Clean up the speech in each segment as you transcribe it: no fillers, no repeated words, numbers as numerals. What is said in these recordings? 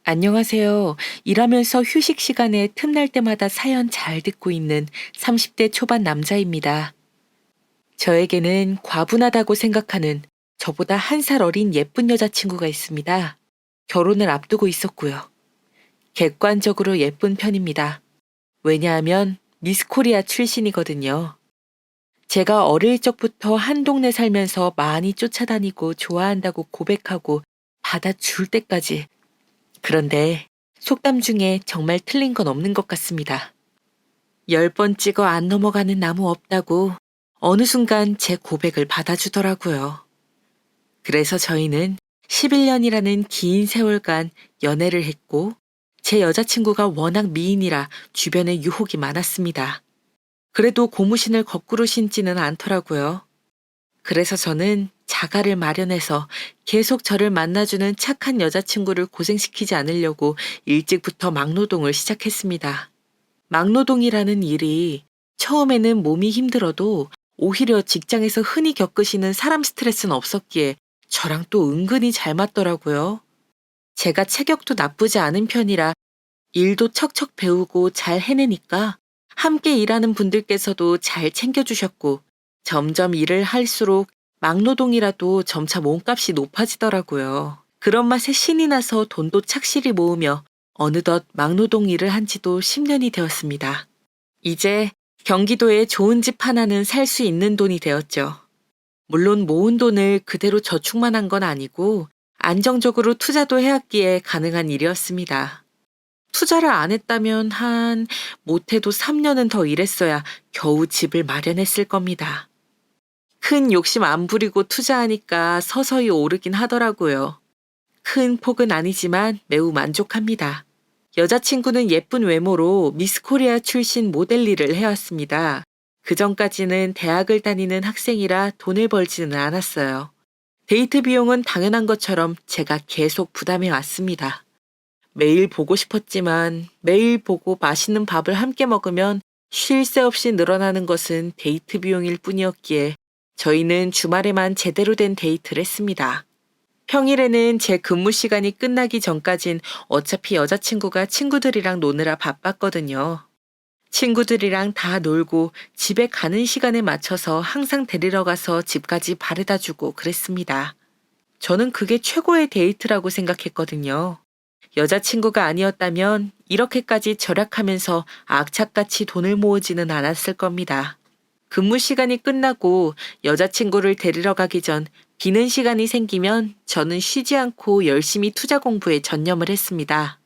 안녕하세요. 일하면서 휴식 시간에 틈날 때마다 사연 잘 듣고 있는 30대 초반 남자입니다. 저에게는 과분하다고 생각하는 저보다 한 살 어린 예쁜 여자친구가 있습니다. 결혼을 앞두고 있었고요. 객관적으로 예쁜 편입니다. 왜냐하면 미스 코리아 출신이거든요. 제가 어릴 적부터 한 동네 살면서 많이 쫓아다니고 좋아한다고 고백하고 받아줄 때까지. 그런데 속담 중에 정말 틀린 건 없는 것 같습니다. 10번 찍어 안 넘어가는 나무 없다고 어느 순간 제 고백을 받아주더라고요. 그래서 저희는 11년이라는 긴 세월간 연애를 했고 제 여자친구가 워낙 미인이라 주변에 유혹이 많았습니다. 그래도 고무신을 거꾸로 신지는 않더라고요. 그래서 저는 자가를 마련해서 계속 저를 만나주는 착한 여자친구를 고생시키지 않으려고 일찍부터 막노동을 시작했습니다. 막노동이라는 일이 처음에는 몸이 힘들어도 오히려 직장에서 흔히 겪으시는 사람 스트레스는 없었기에 저랑 또 은근히 잘 맞더라고요. 제가 체격도 나쁘지 않은 편이라 일도 척척 배우고 잘 해내니까 함께 일하는 분들께서도 잘 챙겨주셨고 점점 일을 할수록 막노동이라도 점차 몸값이 높아지더라고요. 그런 맛에 신이 나서 돈도 착실히 모으며 어느덧 막노동 일을 한 지도 10년이 되었습니다. 이제 경기도에 좋은 집 하나는 살 수 있는 돈이 되었죠. 물론 모은 돈을 그대로 저축만 한 건 아니고 안정적으로 투자도 해왔기에 가능한 일이었습니다. 투자를 안 했다면 못해도 3년은 더 일했어야 겨우 집을 마련했을 겁니다. 큰 욕심 안 부리고 투자하니까 서서히 오르긴 하더라고요. 큰 폭은 아니지만 매우 만족합니다. 여자친구는 예쁜 외모로 미스 코리아 출신 모델 일을 해왔습니다. 그 전까지는 대학을 다니는 학생이라 돈을 벌지는 않았어요. 데이트 비용은 당연한 것처럼 제가 계속 부담해 왔습니다. 매일 보고 싶었지만 매일 보고 맛있는 밥을 함께 먹으면 쉴 새 없이 늘어나는 것은 데이트 비용일 뿐이었기에 저희는 주말에만 제대로 된 데이트를 했습니다. 평일에는 제 근무 시간이 끝나기 전까진 어차피 여자친구가 친구들이랑 노느라 바빴거든요. 친구들이랑 다 놀고 집에 가는 시간에 맞춰서 항상 데리러 가서 집까지 바래다 주고 그랬습니다. 저는 그게 최고의 데이트라고 생각했거든요. 여자친구가 아니었다면 이렇게까지 절약하면서 악착같이 돈을 모으지는 않았을 겁니다. 근무 시간이 끝나고 여자친구를 데리러 가기 전 비는 시간이 생기면 저는 쉬지 않고 열심히 투자 공부에 전념을 했습니다.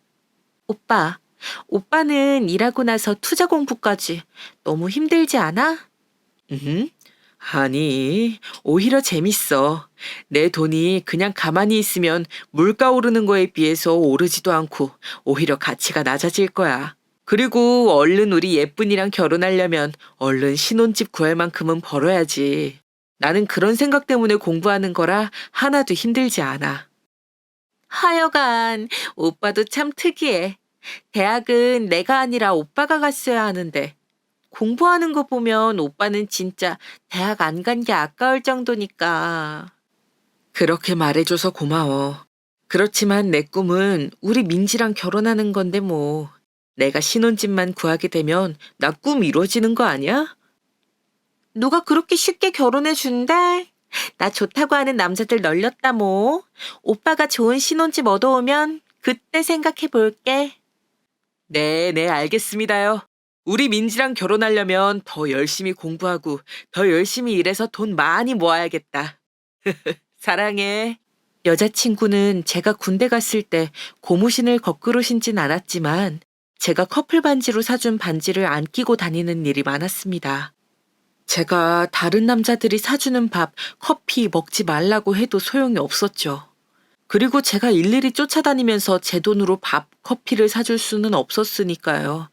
오빠는 일하고 나서 투자 공부까지 너무 힘들지 않아? 아니, 오히려 재밌어. 내 돈이 그냥 가만히 있으면 물가 오르는 거에 비해서 오르지도 않고 오히려 가치가 낮아질 거야. 그리고 얼른 우리 예쁜이랑 결혼하려면 얼른 신혼집 구할 만큼은 벌어야지. 나는 그런 생각 때문에 공부하는 거라 하나도 힘들지 않아. 하여간 오빠도 참 특이해. 대학은 내가 아니라 오빠가 갔어야 하는데 공부하는 거 보면 오빠는 진짜 대학 안 간 게 아까울 정도니까. 그렇게 말해줘서 고마워. 그렇지만 내 꿈은 우리 민지랑 결혼하는 건데 뭐. 내가 신혼집만 구하게 되면 나 꿈 이루어지는 거 아니야? 누가 그렇게 쉽게 결혼해 준대? 나 좋다고 하는 남자들 널렸다 뭐. 오빠가 좋은 신혼집 얻어오면 그때 생각해 볼게. 네, 알겠습니다요. 우리 민지랑 결혼하려면 더 열심히 공부하고 더 열심히 일해서 돈 많이 모아야겠다. 사랑해. 여자친구는 제가 군대 갔을 때 고무신을 거꾸로 신진 않았지만 제가 커플 반지로 사준 반지를 안 끼고 다니는 일이 많았습니다. 제가 다른 남자들이 사주는 밥, 커피 먹지 말라고 해도 소용이 없었죠. 그리고 제가 일일이 쫓아다니면서 제 돈으로 밥, 커피를 사줄 수는 없었으니까요.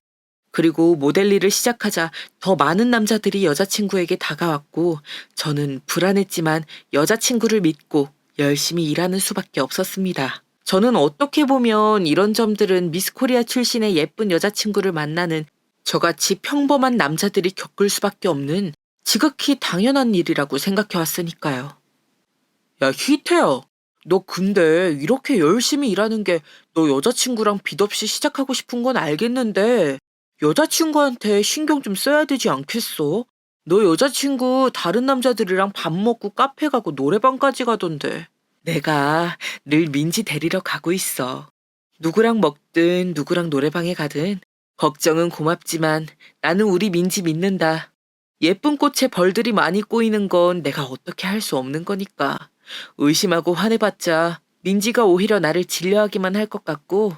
그리고 모델 일을 시작하자 더 많은 남자들이 여자친구에게 다가왔고 저는 불안했지만 여자친구를 믿고 열심히 일하는 수밖에 없었습니다. 저는 어떻게 보면 이런 점들은 미스 코리아 출신의 예쁜 여자친구를 만나는 저같이 평범한 남자들이 겪을 수밖에 없는 지극히 당연한 일이라고 생각해 왔으니까요. 야, 희태야. 너 근데 이렇게 열심히 일하는 게 너 여자친구랑 빚 없이 시작하고 싶은 건 알겠는데 여자친구한테 신경 좀 써야 되지 않겠어? 너 여자친구 다른 남자들이랑 밥 먹고 카페 가고 노래방까지 가던데. 내가 늘 민지 데리러 가고 있어. 누구랑 먹든 누구랑 노래방에 가든 걱정은 고맙지만 나는 우리 민지 믿는다. 예쁜 꽃에 벌들이 많이 꼬이는 건 내가 어떻게 할 수 없는 거니까. 의심하고 화내봤자 민지가 오히려 나를 질려하기만 할 것 같고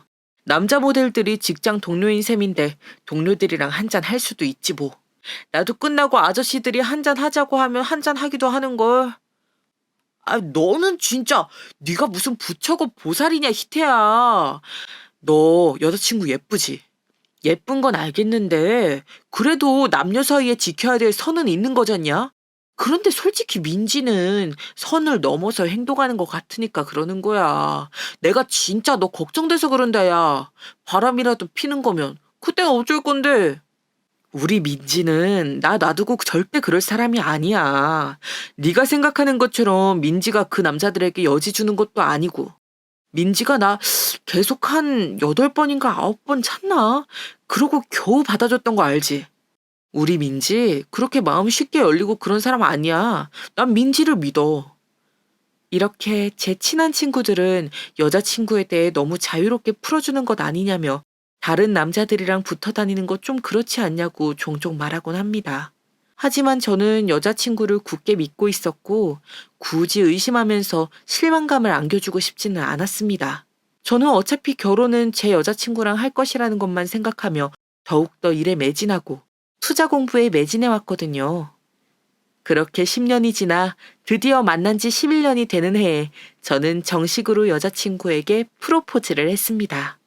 남자 모델들이 직장 동료인 셈인데 동료들이랑 한잔 할 수도 있지 뭐. 나도 끝나고 아저씨들이 한잔 하자고 하면 한잔 하기도 하는걸. 아, 너는 진짜 네가 무슨 부처고 보살이냐, 희태야. 너 여자친구 예쁘지? 예쁜 건 알겠는데 그래도 남녀 사이에 지켜야 될 선은 있는 거잖냐? 그런데 솔직히 민지는 선을 넘어서 행동하는 것 같으니까 그러는 거야. 내가 진짜 너 걱정돼서 그런다, 야. 바람이라도 피는 거면 그땐 어쩔 건데. 우리 민지는 나 놔두고 절대 그럴 사람이 아니야. 네가 생각하는 것처럼 민지가 그 남자들에게 여지 주는 것도 아니고. 민지가 나 계속 한 8번인가 9번 찾나? 그러고 겨우 받아줬던 거 알지? 우리 민지 그렇게 마음 쉽게 열리고 그런 사람 아니야. 난 민지를 믿어. 이렇게 제 친한 친구들은 여자친구에 대해 너무 자유롭게 풀어주는 것 아니냐며 다른 남자들이랑 붙어 다니는 것 좀 그렇지 않냐고 종종 말하곤 합니다. 하지만 저는 여자친구를 굳게 믿고 있었고 굳이 의심하면서 실망감을 안겨주고 싶지는 않았습니다. 저는 어차피 결혼은 제 여자친구랑 할 것이라는 것만 생각하며 더욱더 일에 매진하고 투자 공부에 매진해 왔거든요. 그렇게 10년이 지나 드디어 만난 지 11년이 되는 해에 저는 정식으로 여자친구에게 프로포즈를 했습니다.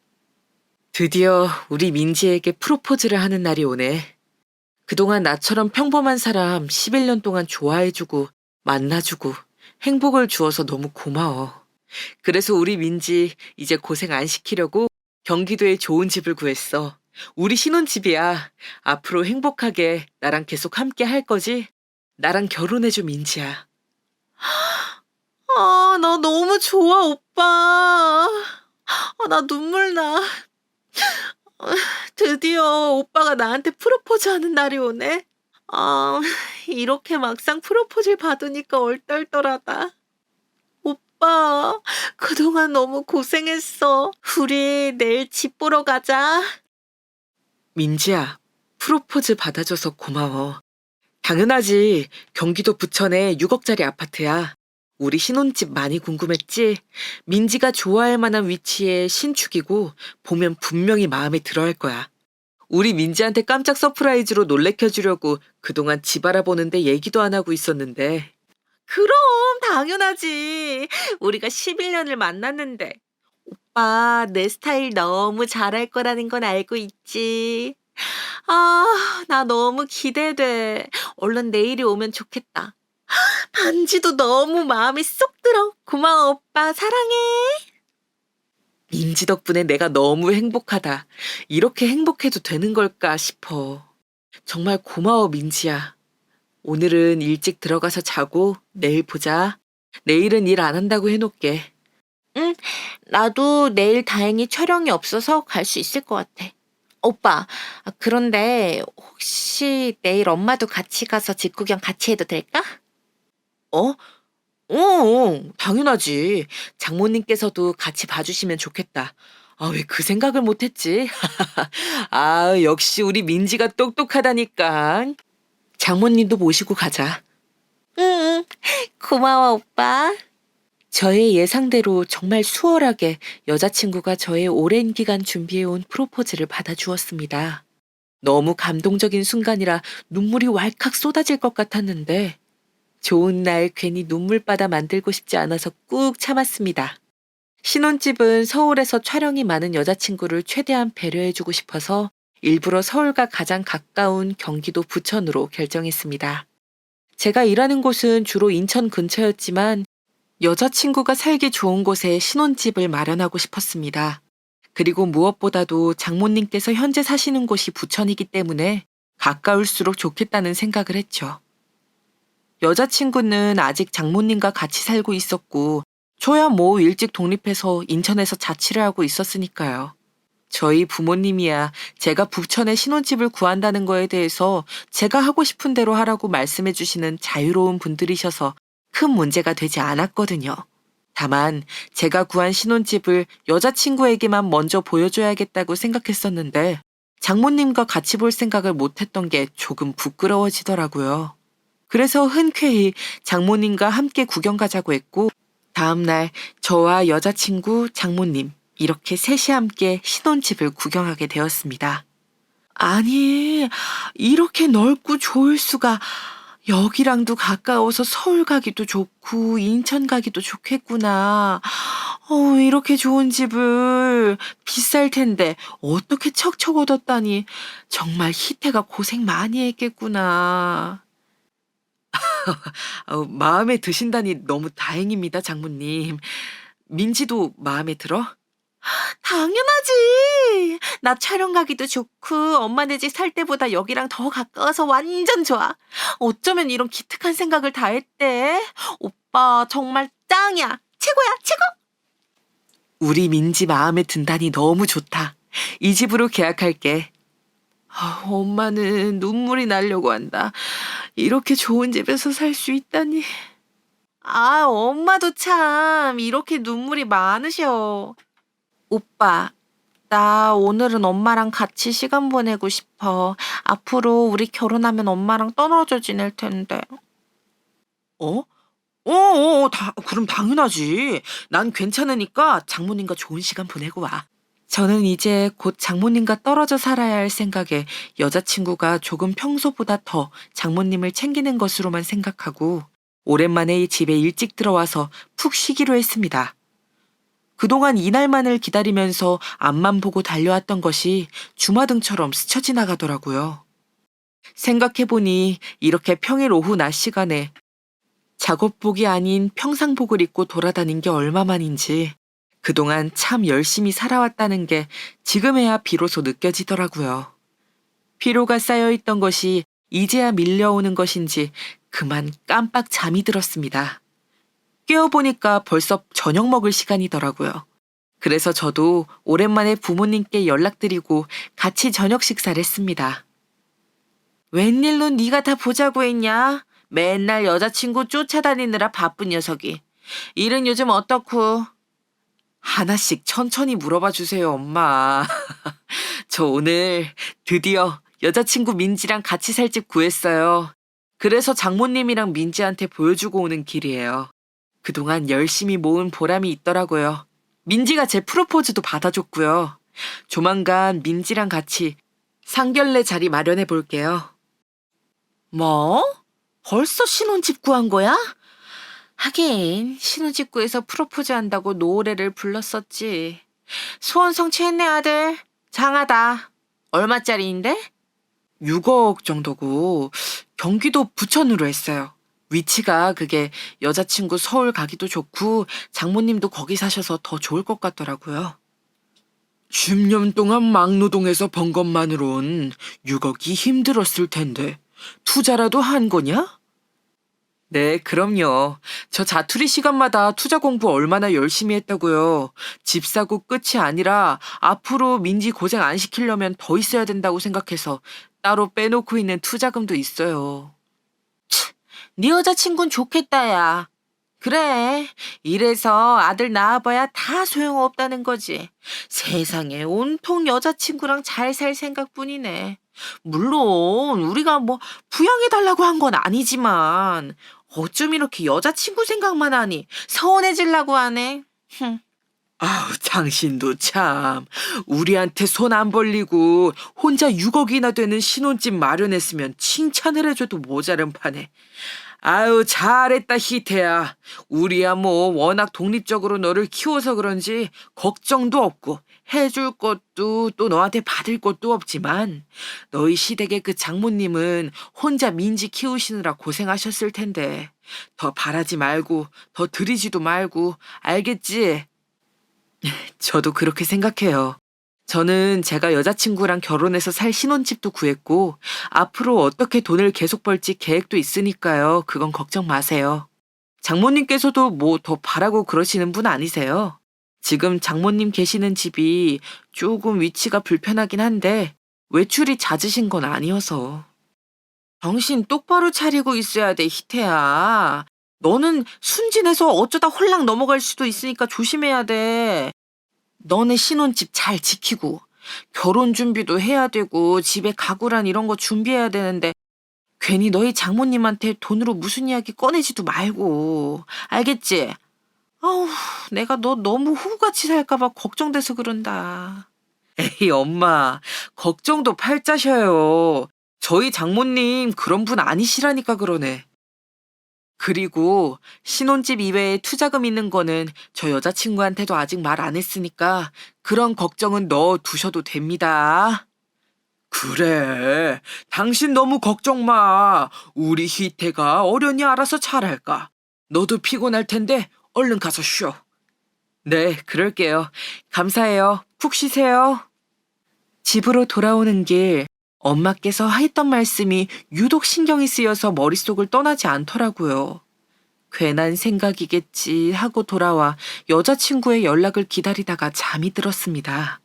드디어 우리 민지에게 프로포즈를 하는 날이 오네. 그동안 나처럼 평범한 사람 11년 동안 좋아해주고 만나주고 행복을 주어서 너무 고마워. 그래서 우리 민지 이제 고생 안 시키려고 경기도에 좋은 집을 구했어. 우리 신혼집이야. 앞으로 행복하게 나랑 계속 함께 할 거지? 나랑 결혼해줘, 민지야. 아, 나 너무 좋아, 오빠. 나 눈물 나. 드디어 오빠가 나한테 프로포즈 하는 날이 오네. 아, 이렇게 막상 프로포즈를 받으니까 얼떨떨하다. 오빠, 그동안 너무 고생했어. 우리 내일 집 보러 가자. 민지야, 프로포즈 받아줘서 고마워. 당연하지. 경기도 부천에 6억짜리 아파트야. 우리 신혼집 많이 궁금했지? 민지가 좋아할 만한 위치에 신축이고 보면 분명히 마음에 들어 할 거야. 우리 민지한테 깜짝 서프라이즈로 놀래켜주려고 그동안 집 알아보는데 얘기도 안 하고 있었는데. 그럼 당연하지. 우리가 11년을 만났는데. 오빠, 내 스타일 너무 잘할 거라는 건 알고 있지. 아, 나 너무 기대돼. 얼른 내일이 오면 좋겠다. 반지도 너무 마음에 쏙 들어. 고마워, 오빠. 사랑해. 민지 덕분에 내가 너무 행복하다. 이렇게 행복해도 되는 걸까 싶어. 정말 고마워, 민지야. 오늘은 일찍 들어가서 자고 내일 보자. 내일은 일 안 한다고 해놓을게. 응, 나도 내일 다행히 촬영이 없어서 갈 수 있을 것 같아. 오빠, 그런데 혹시 내일 엄마도 같이 가서 집 구경 같이 해도 될까? 어? 당연하지. 장모님께서도 같이 봐주시면 좋겠다. 아, 왜 그 생각을 못했지? 아, 역시 우리 민지가 똑똑하다니까. 장모님도 모시고 가자. 응, 고마워, 오빠. 저의 예상대로 정말 수월하게 여자친구가 저의 오랜 기간 준비해온 프로포즈를 받아주었습니다. 너무 감동적인 순간이라 눈물이 왈칵 쏟아질 것 같았는데 좋은 날 괜히 눈물바다 만들고 싶지 않아서 꾹 참았습니다. 신혼집은 서울에서 촬영이 많은 여자친구를 최대한 배려해주고 싶어서 일부러 서울과 가장 가까운 경기도 부천으로 결정했습니다. 제가 일하는 곳은 주로 인천 근처였지만 여자친구가 살기 좋은 곳에 신혼집을 마련하고 싶었습니다. 그리고 무엇보다도 장모님께서 현재 사시는 곳이 부천이기 때문에 가까울수록 좋겠다는 생각을 했죠. 여자친구는 아직 장모님과 같이 살고 있었고 저야 뭐 일찍 독립해서 인천에서 자취를 하고 있었으니까요. 저희 부모님이야 제가 부천에 신혼집을 구한다는 거에 대해서 제가 하고 싶은 대로 하라고 말씀해 주시는 자유로운 분들이셔서 큰 문제가 되지 않았거든요. 다만 제가 구한 신혼집을 여자친구에게만 먼저 보여줘야겠다고 생각했었는데 장모님과 같이 볼 생각을 못했던 게 조금 부끄러워지더라고요. 그래서 흔쾌히 장모님과 함께 구경 가자고 했고 다음날 저와 여자친구, 장모님 이렇게 셋이 함께 신혼집을 구경하게 되었습니다. 아니, 이렇게 넓고 좋을 수가. 여기랑도 가까워서 서울 가기도 좋고 인천 가기도 좋겠구나. 이렇게 좋은 집을 비쌀 텐데 어떻게 척척 얻었다니. 정말 희태가 고생 많이 했겠구나. 마음에 드신다니 너무 다행입니다, 장모님. 민지도 마음에 들어? 당연하지. 나 촬영 가기도 좋고 엄마네 집 살 때보다 여기랑 더 가까워서 완전 좋아. 어쩌면 이런 기특한 생각을 다 했대. 오빠 정말 짱이야. 최고야, 최고. 우리 민지 마음에 든다니 너무 좋다. 이 집으로 계약할게. 엄마는 눈물이 나려고 한다. 이렇게 좋은 집에서 살 수 있다니. 엄마도 참 이렇게 눈물이 많으셔. 오빠, 나 오늘은 엄마랑 같이 시간 보내고 싶어. 앞으로 우리 결혼하면 엄마랑 떨어져 지낼 텐데. 어? 그럼 당연하지. 난 괜찮으니까 장모님과 좋은 시간 보내고 와. 저는 이제 곧 장모님과 떨어져 살아야 할 생각에 여자친구가 조금 평소보다 더 장모님을 챙기는 것으로만 생각하고 오랜만에 이 집에 일찍 들어와서 푹 쉬기로 했습니다. 그동안 이날만을 기다리면서 앞만 보고 달려왔던 것이 주마등처럼 스쳐 지나가더라고요. 생각해보니 이렇게 평일 오후 낮 시간에 작업복이 아닌 평상복을 입고 돌아다닌 게 얼마만인지 그동안 참 열심히 살아왔다는 게 지금에야 비로소 느껴지더라고요. 피로가 쌓여있던 것이 이제야 밀려오는 것인지 그만 깜빡 잠이 들었습니다. 깨어보니까 벌써 저녁 먹을 시간이더라고요. 그래서 저도 오랜만에 부모님께 연락드리고 같이 저녁 식사를 했습니다. 웬일로 네가 다 보자고 했냐? 맨날 여자친구 쫓아다니느라 바쁜 녀석이. 일은 요즘 어떻고? 하나씩 천천히 물어봐 주세요, 엄마. 저 오늘 드디어 여자친구 민지랑 같이 살 집 구했어요. 그래서 장모님이랑 민지한테 보여주고 오는 길이에요. 그동안 열심히 모은 보람이 있더라고요. 민지가 제 프로포즈도 받아줬고요. 조만간 민지랑 같이 상견례 자리 마련해 볼게요. 뭐? 벌써 신혼집 구한 거야? 하긴 신혼집 구해서 프로포즈 한다고 노래를 불렀었지. 소원 성취했네 아들. 장하다. 얼마짜리인데? 6억 정도고 경기도 부천으로 했어요. 위치가 그게 여자친구 서울 가기도 좋고 장모님도 거기 사셔서 더 좋을 것 같더라고요. 10년 동안 막노동해서 번 것만으론 6억이 힘들었을 텐데 투자라도 한 거냐? 네, 그럼요. 저 자투리 시간마다 투자 공부 얼마나 열심히 했다고요. 집 사고 끝이 아니라 앞으로 민지 고생 안 시키려면 더 있어야 된다고 생각해서 따로 빼놓고 있는 투자금도 있어요. 네 여자친구는 좋겠다, 야. 그래. 이래서 아들 낳아봐야 다 소용없다는 거지. 세상에 온통 여자친구랑 잘 살 생각뿐이네. 물론 우리가 뭐 부양해달라고 한 건 아니지만 어쩜 이렇게 여자친구 생각만 하니 서운해지려고 하네. 흠. 아우, 당신도 참. 우리한테 손 안 벌리고 혼자 6억이나 되는 신혼집 마련했으면 칭찬을 해줘도 모자른 판에. 아유, 잘했다, 희태야. 우리야 뭐 워낙 독립적으로 너를 키워서 그런지 걱정도 없고 해줄 것도 또 너한테 받을 것도 없지만 너희 시댁의 그 장모님은 혼자 민지 키우시느라 고생하셨을 텐데 더 바라지 말고 더 드리지도 말고 알겠지? 저도 그렇게 생각해요. 저는 제가 여자친구랑 결혼해서 살 신혼집도 구했고, 앞으로 어떻게 돈을 계속 벌지 계획도 있으니까요. 그건 걱정 마세요. 장모님께서도 뭐 더 바라고 그러시는 분 아니세요? 지금 장모님 계시는 집이 조금 위치가 불편하긴 한데 외출이 잦으신 건 아니어서. 정신 똑바로 차리고 있어야 돼, 희태야. 너는 순진해서 어쩌다 홀랑 넘어갈 수도 있으니까 조심해야 돼. 너네 신혼집 잘 지키고 결혼 준비도 해야 되고 집에 가구란 이런 거 준비해야 되는데 괜히 너희 장모님한테 돈으로 무슨 이야기 꺼내지도 말고. 알겠지? 아우, 내가 너 너무 호구같이 살까 봐 걱정돼서 그런다. 에이, 엄마. 걱정도 팔자셔요. 저희 장모님 그런 분 아니시라니까 그러네. 그리고 신혼집 이외에 투자금 있는 거는 저 여자친구한테도 아직 말 안 했으니까 그런 걱정은 넣어 두셔도 됩니다. 그래. 당신 너무 걱정 마. 우리 희태가 어련히 알아서 잘할까. 너도 피곤할 텐데 얼른 가서 쉬어. 네, 그럴게요. 감사해요. 푹 쉬세요. 집으로 돌아오는 길, 엄마께서 했던 말씀이 유독 신경이 쓰여서 머릿속을 떠나지 않더라고요. 괜한 생각이겠지 하고 돌아와 여자친구의 연락을 기다리다가 잠이 들었습니다.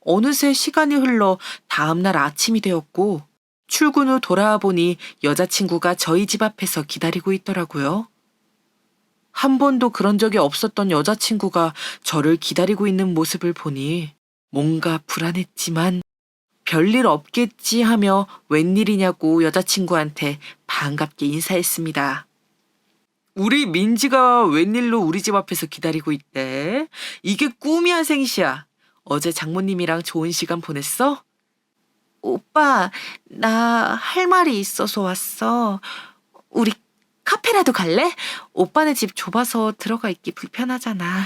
어느새 시간이 흘러 다음날 아침이 되었고, 출근 후 돌아와 보니 여자친구가 저희 집 앞에서 기다리고 있더라고요. 한 번도 그런 적이 없었던 여자친구가 저를 기다리고 있는 모습을 보니 뭔가 불안했지만 별일 없겠지 하며 웬일이냐고 여자친구한테 반갑게 인사했습니다. 우리 민지가 웬일로 우리 집 앞에서 기다리고 있대? 이게 꿈이야, 생시야? 어제 장모님이랑 좋은 시간 보냈어? 오빠, 나 할 말이 있어서 왔어. 우리 카페라도 갈래? 오빠네 집 좁아서 들어가 있기 불편하잖아.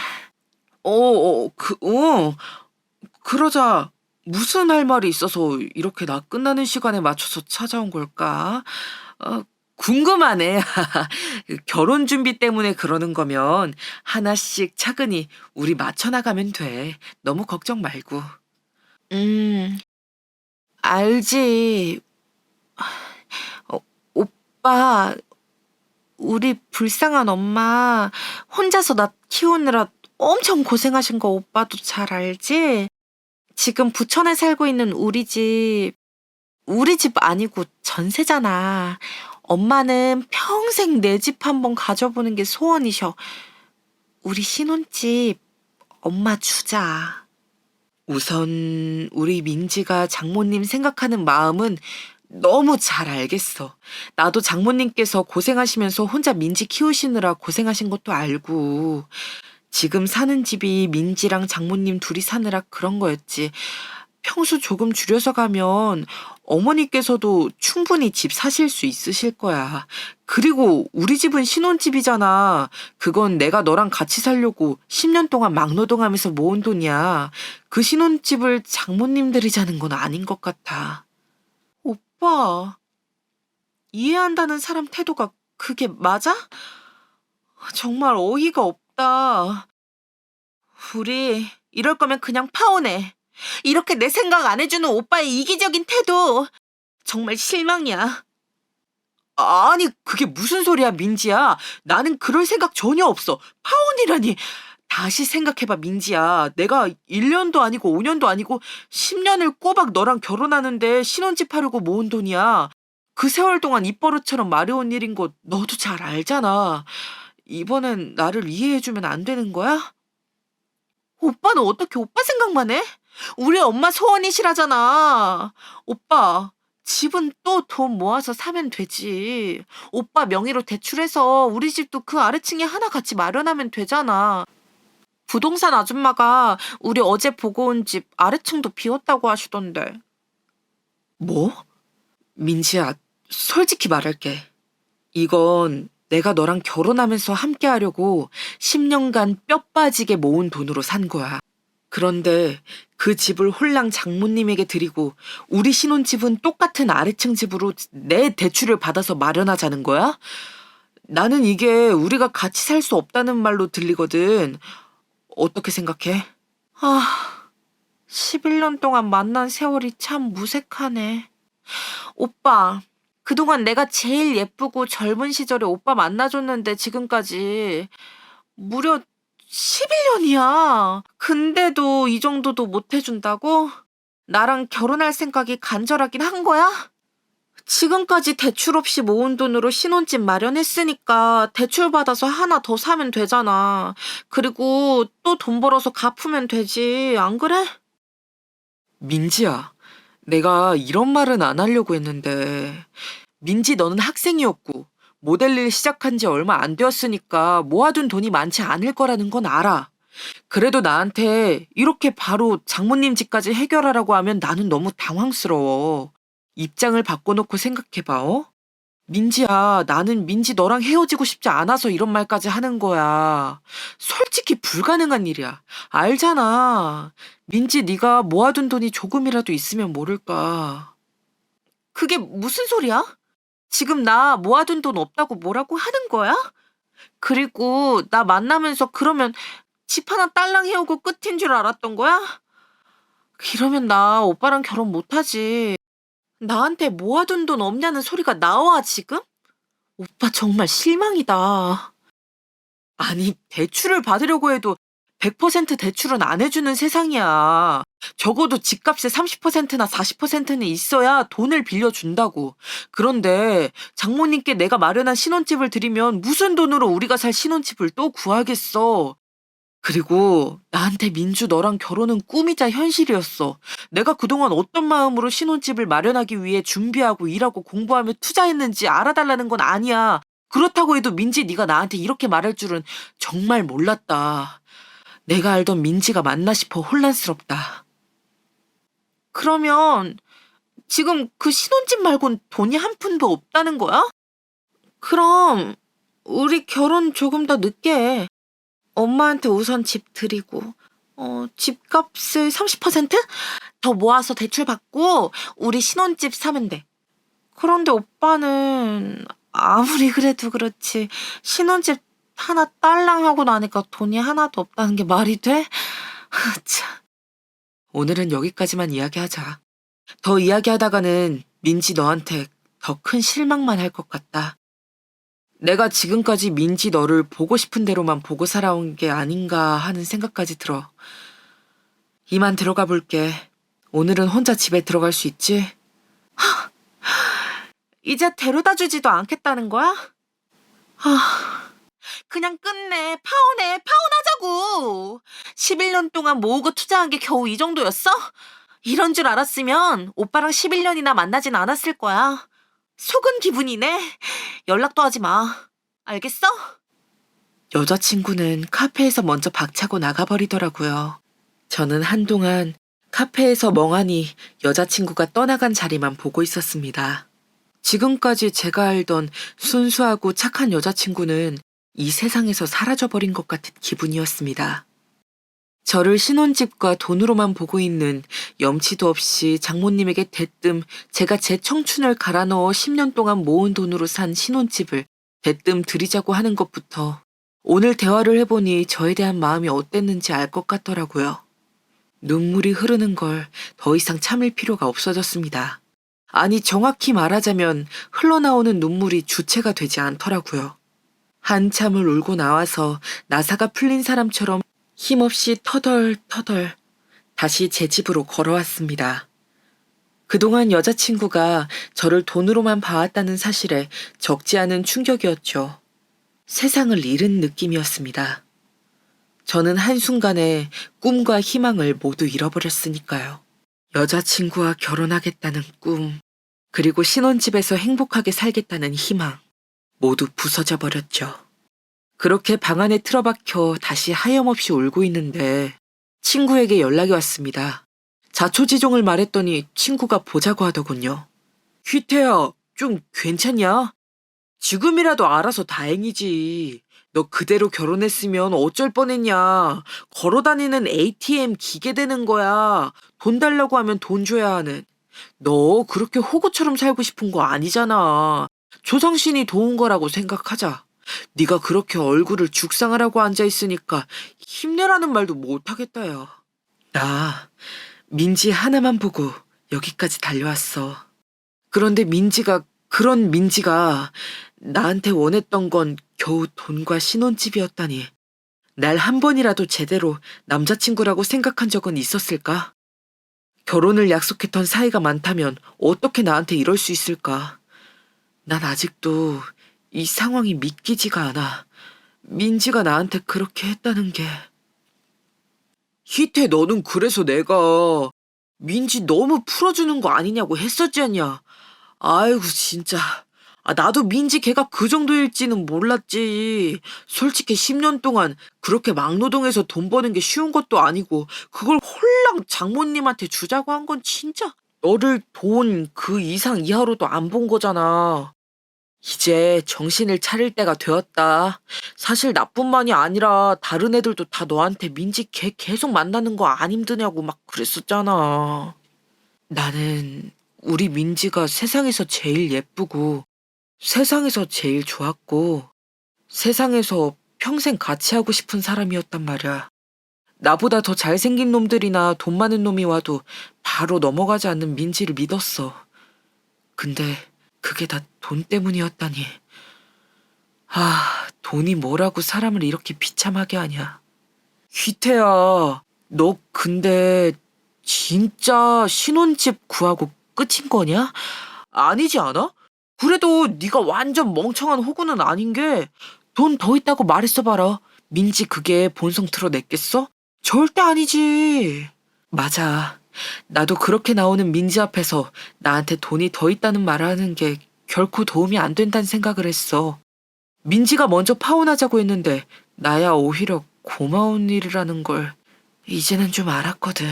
그러자. 무슨 할 말이 있어서 이렇게 나 끝나는 시간에 맞춰서 찾아온 걸까? 어, 궁금하네. 결혼 준비 때문에 그러는 거면 하나씩 차근히 우리 맞춰 나가면 돼. 너무 걱정 말고. 음, 알지. 어, 오빠, 우리 불쌍한 엄마 혼자서 나 키우느라 엄청 고생하신 거 오빠도 잘 알지? 지금 부천에 살고 있는 우리 집 아니고 전세잖아. 엄마는 평생 내 집 한번 가져보는 게 소원이셔. 우리 신혼집 엄마 주자. 우선 우리 민지가 장모님 생각하는 마음은 너무 잘 알겠어. 나도 장모님께서 고생하시면서 혼자 민지 키우시느라 고생하신 것도 알고, 지금 사는 집이 민지랑 장모님 둘이 사느라 그런 거였지. 평수 조금 줄여서 가면 어머니께서도 충분히 집 사실 수 있으실 거야. 그리고 우리 집은 신혼집이잖아. 그건 내가 너랑 같이 살려고 10년 동안 막노동하면서 모은 돈이야. 그 신혼집을 장모님 들이자는 건 아닌 것 같아. 오빠, 이해한다는 사람 태도가 그게 맞아? 정말 어이가 없다. 우리 이럴 거면 그냥 파혼해. 이렇게 내 생각 안 해주는 오빠의 이기적인 태도 정말 실망이야. 아니, 그게 무슨 소리야, 민지야. 나는 그럴 생각 전혀 없어. 파혼이라니. 다시 생각해봐, 민지야. 내가 1년도 아니고 5년도 아니고 10년을 꼬박 너랑 결혼하는데 신혼집 하려고 모은 돈이야. 그 세월 동안 입버릇처럼 마려운 일인 거 너도 잘 알잖아. 이번엔 나를 이해해주면 안 되는 거야? 오빠는 어떻게 오빠 생각만 해? 우리 엄마 소원이시라잖아. 오빠, 집은 또 돈 모아서 사면 되지. 오빠 명의로 대출해서 우리 집도 그 아래층에 하나 같이 마련하면 되잖아. 부동산 아줌마가 우리 어제 보고 온 집 아래층도 비웠다고 하시던데. 뭐? 민지야, 솔직히 말할게. 이건 내가 너랑 결혼하면서 함께 하려고 10년간 뼈 빠지게 모은 돈으로 산 거야. 그런데 그 집을 홀랑 장모님에게 드리고 우리 신혼집은 똑같은 아래층 집으로 내 대출을 받아서 마련하자는 거야? 나는 이게 우리가 같이 살 수 없다는 말로 들리거든. 어떻게 생각해? 아, 11년 동안 만난 세월이 참 무색하네. 오빠, 그동안 내가 제일 예쁘고 젊은 시절에 오빠 만나줬는데 지금까지 무려 11년이야. 근데도 이 정도도 못 해준다고? 나랑 결혼할 생각이 간절하긴 한 거야? 지금까지 대출 없이 모은 돈으로 신혼집 마련했으니까 대출 받아서 하나 더 사면 되잖아. 그리고 또 돈 벌어서 갚으면 되지. 안 그래? 민지야, 내가 이런 말은 안 하려고 했는데, 민지 너는 학생이었고, 모델 일 시작한 지 얼마 안 되었으니까 모아둔 돈이 많지 않을 거라는 건 알아. 그래도 나한테 이렇게 바로 장모님 집까지 해결하라고 하면 나는 너무 당황스러워. 입장을 바꿔놓고 생각해봐, 어? 민지야, 나는 민지 너랑 헤어지고 싶지 않아서 이런 말까지 하는 거야. 솔직히 불가능한 일이야. 알잖아. 민지 네가 모아둔 돈이 조금이라도 있으면 모를까. 그게 무슨 소리야? 지금 나 모아둔 돈 없다고 뭐라고 하는 거야? 그리고 나 만나면서 그러면 집 하나 딸랑 해오고 끝인 줄 알았던 거야? 이러면 나 오빠랑 결혼 못하지. 나한테 모아둔 돈 없냐는 소리가 나와, 지금? 오빠 정말 실망이다. 아니, 대출을 받으려고 해도 100% 대출은 안 해주는 세상이야. 적어도 집값의 30%나 40%는 있어야 돈을 빌려준다고. 그런데 장모님께 내가 마련한 신혼집을 드리면 무슨 돈으로 우리가 살 신혼집을 또 구하겠어. 그리고 나한테 민주 너랑 결혼은 꿈이자 현실이었어. 내가 그동안 어떤 마음으로 신혼집을 마련하기 위해 준비하고 일하고 공부하며 투자했는지 알아달라는 건 아니야. 그렇다고 해도 민지 네가 나한테 이렇게 말할 줄은 정말 몰랐다. 내가 알던 민지가 맞나 싶어 혼란스럽다. 그러면 지금 그 신혼집 말곤 돈이 한 푼도 없다는 거야? 그럼 우리 결혼 조금 더 늦게 해. 엄마한테 우선 집 드리고, 집값을 30%더 모아서 대출 받고 우리 신혼집 사면 돼. 그런데 오빠는 아무리 그래도 그렇지 신혼집 하나 딸랑 하고 나니까 돈이 하나도 없다는 게 말이 돼? 참. 오늘은 여기까지만 이야기하자. 더 이야기하다가는 민지 너한테 더 큰 실망만 할 것 같다. 내가 지금까지 민지 너를 보고 싶은 대로만 보고 살아온 게 아닌가 하는 생각까지 들어. 이만 들어가 볼게. 오늘은 혼자 집에 들어갈 수 있지? 이제 데려다 주지도 않겠다는 거야? 그냥 끝내. 파혼해. 파혼하자고. 11년 동안 모으고 투자한 게 겨우 이 정도였어? 이런 줄 알았으면 오빠랑 11년이나 만나진 않았을 거야. 속은 기분이네. 연락도 하지 마. 알겠어? 여자친구는 카페에서 먼저 박차고 나가버리더라고요. 저는 한동안 카페에서 멍하니 여자친구가 떠나간 자리만 보고 있었습니다. 지금까지 제가 알던 순수하고 착한 여자친구는 이 세상에서 사라져버린 것 같은 기분이었습니다. 저를 신혼집과 돈으로만 보고 있는 염치도 없이 장모님에게 대뜸 제가 제 청춘을 갈아 넣어 10년 동안 모은 돈으로 산 신혼집을 대뜸 드리자고 하는 것부터 오늘 대화를 해보니 저에 대한 마음이 어땠는지 알 것 같더라고요. 눈물이 흐르는 걸 더 이상 참을 필요가 없어졌습니다. 아니, 정확히 말하자면 흘러나오는 눈물이 주체가 되지 않더라고요. 한참을 울고 나와서 나사가 풀린 사람처럼 힘없이 터덜터덜 다시 제 집으로 걸어왔습니다. 그동안 여자친구가 저를 돈으로만 봐왔다는 사실에 적지 않은 충격이었죠. 세상을 잃은 느낌이었습니다. 저는 한순간에 꿈과 희망을 모두 잃어버렸으니까요. 여자친구와 결혼하겠다는 꿈, 그리고 신혼집에서 행복하게 살겠다는 희망, 모두 부서져 버렸죠. 그렇게 방 안에 틀어박혀 다시 하염없이 울고 있는데 친구에게 연락이 왔습니다. 자초지종을 말했더니 친구가 보자고 하더군요. 휘태야, 좀 괜찮냐? 지금이라도 알아서 다행이지. 너 그대로 결혼했으면 어쩔 뻔했냐. 걸어다니는 ATM 기계 되는 거야. 돈 달라고 하면 돈 줘야 하는. 너 그렇게 호구처럼 살고 싶은 거 아니잖아. 조상신이 도운 거라고 생각하자. 네가 그렇게 얼굴을 죽상하라고 앉아있으니까 힘내라는 말도 못하겠다, 야. 나 민지 하나만 보고 여기까지 달려왔어. 그런데 민지가 그런 민지가 나한테 원했던 건 겨우 돈과 신혼집이었다니. 날 한 번이라도 제대로 남자친구라고 생각한 적은 있었을까? 결혼을 약속했던 사이가 많다면 어떻게 나한테 이럴 수 있을까? 난 아직도 이 상황이 믿기지가 않아. 민지가 나한테 그렇게 했다는 게. 희태, 너는 그래서 내가 민지 너무 풀어주는 거 아니냐고 했었지 않냐? 아이고, 진짜. 나도 민지 걔가 그 정도일지는 몰랐지. 솔직히 10년 동안 그렇게 막노동해서 돈 버는 게 쉬운 것도 아니고, 그걸 홀랑 장모님한테 주자고 한 건 진짜 너를 돈 그 이상 이하로도 안 본 거잖아. 이제 정신을 차릴 때가 되었다. 사실 나뿐만이 아니라 다른 애들도 다 너한테 민지 걔 계속 만나는 거 안 힘드냐고 막 그랬었잖아. 나는 우리 민지가 세상에서 제일 예쁘고 세상에서 제일 좋았고 세상에서 평생 같이 하고 싶은 사람이었단 말이야. 나보다 더 잘생긴 놈들이나 돈 많은 놈이 와도 바로 넘어가지 않는 민지를 믿었어. 근데 그게 다 돈 때문이었다니. 돈이 뭐라고 사람을 이렇게 비참하게 하냐. 휘태야, 너 근데 진짜 신혼집 구하고 끝인 거냐? 아니지 않아? 그래도 네가 완전 멍청한 호구는 아닌 게 돈 더 있다고 말했어 봐라. 민지 그게 본성 드러냈겠어? 절대 아니지. 맞아. 나도 그렇게 나오는 민지 앞에서 나한테 돈이 더 있다는 말을 하는 게 결코 도움이 안 된다는 생각을 했어. 민지가 먼저 파혼하자고 했는데 나야 오히려 고마운 일이라는 걸 이제는 좀 알았거든.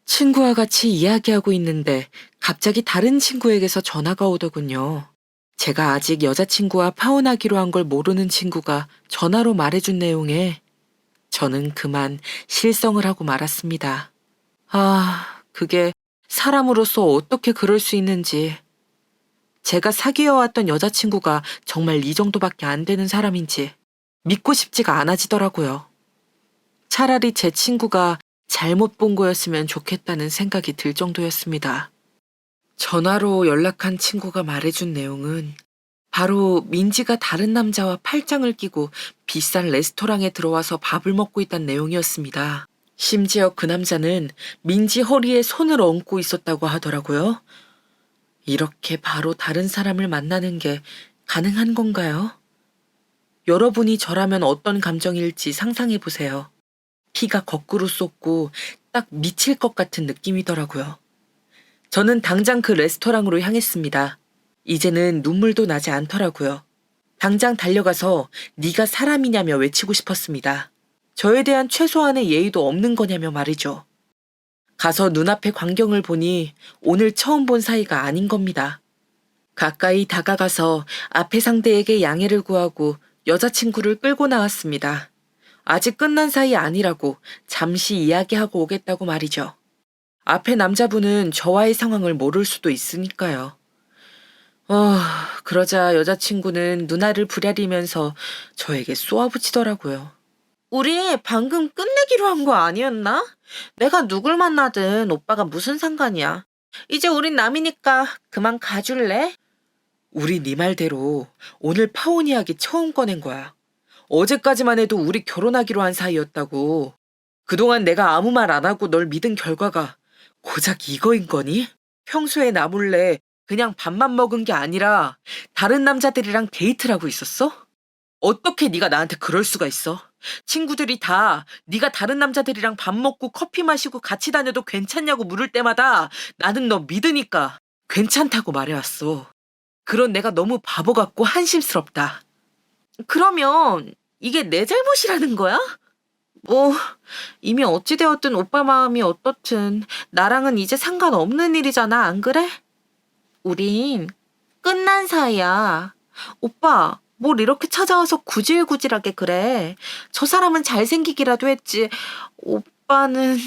친구와 같이 이야기하고 있는데 갑자기 다른 친구에게서 전화가 오더군요. 제가 아직 여자친구와 파혼하기로 한 걸 모르는 친구가 전화로 말해준 내용에 저는 그만 실성을 하고 말았습니다. 그게 사람으로서 어떻게 그럴 수 있는지. 제가 사귀어왔던 여자친구가 정말 이 정도밖에 안 되는 사람인지 믿고 싶지가 않아지더라고요. 차라리 제 친구가 잘못 본 거였으면 좋겠다는 생각이 들 정도였습니다. 전화로 연락한 친구가 말해준 내용은 바로 민지가 다른 남자와 팔짱을 끼고 비싼 레스토랑에 들어와서 밥을 먹고 있다는 내용이었습니다. 심지어 그 남자는 민지 허리에 손을 얹고 있었다고 하더라고요. 이렇게 바로 다른 사람을 만나는 게 가능한 건가요? 여러분이 저라면 어떤 감정일지 상상해 보세요. 피가 거꾸로 쏟고 딱 미칠 것 같은 느낌이더라고요. 저는 당장 그 레스토랑으로 향했습니다. 이제는 눈물도 나지 않더라고요. 당장 달려가서 네가 사람이냐며 외치고 싶었습니다. 저에 대한 최소한의 예의도 없는 거냐며 말이죠. 가서 눈앞의 광경을 보니 오늘 처음 본 사이가 아닌 겁니다. 가까이 다가가서 앞에 상대에게 양해를 구하고 여자친구를 끌고 나왔습니다. 아직 끝난 사이 아니라고 잠시 이야기하고 오겠다고 말이죠. 앞에 남자분은 저와의 상황을 모를 수도 있으니까요. 그러자 여자친구는 누나를 부랴리면서 저에게 쏘아붙이더라고요. 우리 방금 끝내기로 한 거 아니었나? 내가 누굴 만나든 오빠가 무슨 상관이야. 이제 우린 남이니까 그만 가줄래? 우리 네 말대로 오늘 파혼 이야기 처음 꺼낸 거야. 어제까지만 해도 우리 결혼하기로 한 사이였다고. 그동안 내가 아무 말 안 하고 널 믿은 결과가 고작 이거인 거니? 평소에 나 몰래 그냥 밥만 먹은 게 아니라 다른 남자들이랑 데이트를 하고 있었어? 어떻게 네가 나한테 그럴 수가 있어? 친구들이 다 네가 다른 남자들이랑 밥 먹고 커피 마시고 같이 다녀도 괜찮냐고 물을 때마다 나는 너 믿으니까 괜찮다고 말해왔어. 그런 내가 너무 바보 같고 한심스럽다. 그러면 이게 내 잘못이라는 거야? 이미 어찌되었든 오빠 마음이 어떻든 나랑은 이제 상관없는 일이잖아, 안 그래? 우린 끝난 사이야. 오빠, 뭘 이렇게 찾아와서 구질구질하게 그래. 저 사람은 잘생기기라도 했지. 오빠는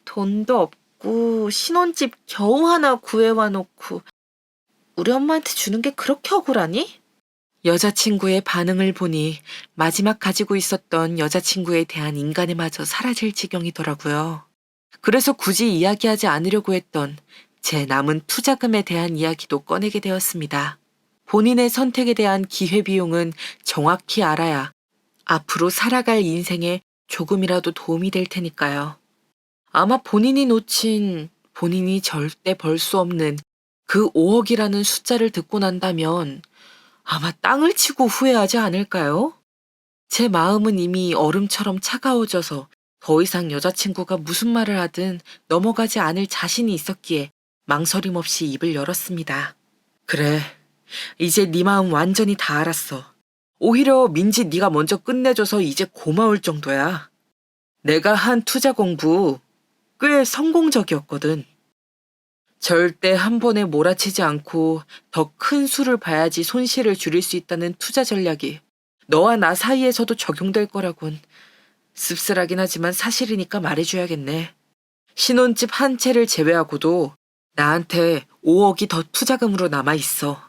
돈도 없고 신혼집 겨우 하나 구해와 놓고 우리 엄마한테 주는 게 그렇게 억울하니? 여자친구의 반응을 보니 마지막 가지고 있었던 여자친구에 대한 인간에마저 사라질 지경이더라고요. 그래서 굳이 이야기하지 않으려고 했던 제 남은 투자금에 대한 이야기도 꺼내게 되었습니다. 본인의 선택에 대한 기회비용은 정확히 알아야 앞으로 살아갈 인생에 조금이라도 도움이 될 테니까요. 아마 본인이 놓친, 본인이 절대 벌 수 없는 그 5억이라는 숫자를 듣고 난다면 아마 땅을 치고 후회하지 않을까요? 제 마음은 이미 얼음처럼 차가워져서 더 이상 여자친구가 무슨 말을 하든 넘어가지 않을 자신이 있었기에 망설임 없이 입을 열었습니다. 그래, 이제 네 마음 완전히 다 알았어. 오히려 민지 네가 먼저 끝내줘서 이제 고마울 정도야. 내가 한 투자 공부 꽤 성공적이었거든. 절대 한 번에 몰아치지 않고 더 큰 수를 봐야지 손실을 줄일 수 있다는 투자 전략이 너와 나 사이에서도 적용될 거라곤. 씁쓸하긴 하지만 사실이니까 말해줘야겠네. 신혼집 한 채를 제외하고도 나한테 5억이 더 투자금으로 남아있어.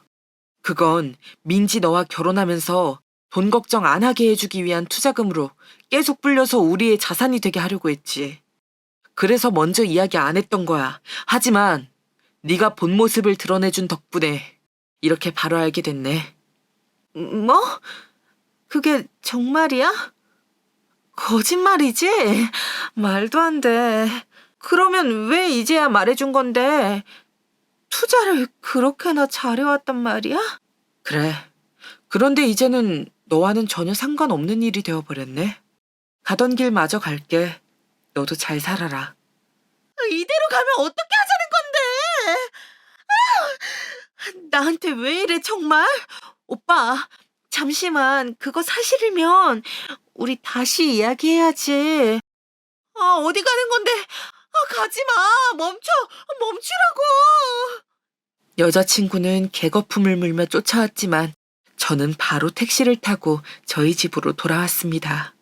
그건 민지 너와 결혼하면서 돈 걱정 안 하게 해주기 위한 투자금으로 계속 불려서 우리의 자산이 되게 하려고 했지. 그래서 먼저 이야기 안 했던 거야. 하지만 네가 본 모습을 드러내준 덕분에 이렇게 바로 알게 됐네. 뭐? 그게 정말이야? 거짓말이지? 말도 안 돼. 그러면 왜 이제야 말해준 건데? 투자를 그렇게나 잘해왔단 말이야? 그래. 그런데 이제는 너와는 전혀 상관없는 일이 되어버렸네. 가던 길 마저 갈게. 너도 잘 살아라. 이대로 가면 어떻게 하자는 건데? 나한테 왜 이래 정말? 오빠, 잠시만 그거 사실이면 우리 다시 이야기해야지. 어디 가는 건데? 가지 마. 멈추라고. 여자친구는 개거품을 물며 쫓아왔지만 저는 바로 택시를 타고 저희 집으로 돌아왔습니다.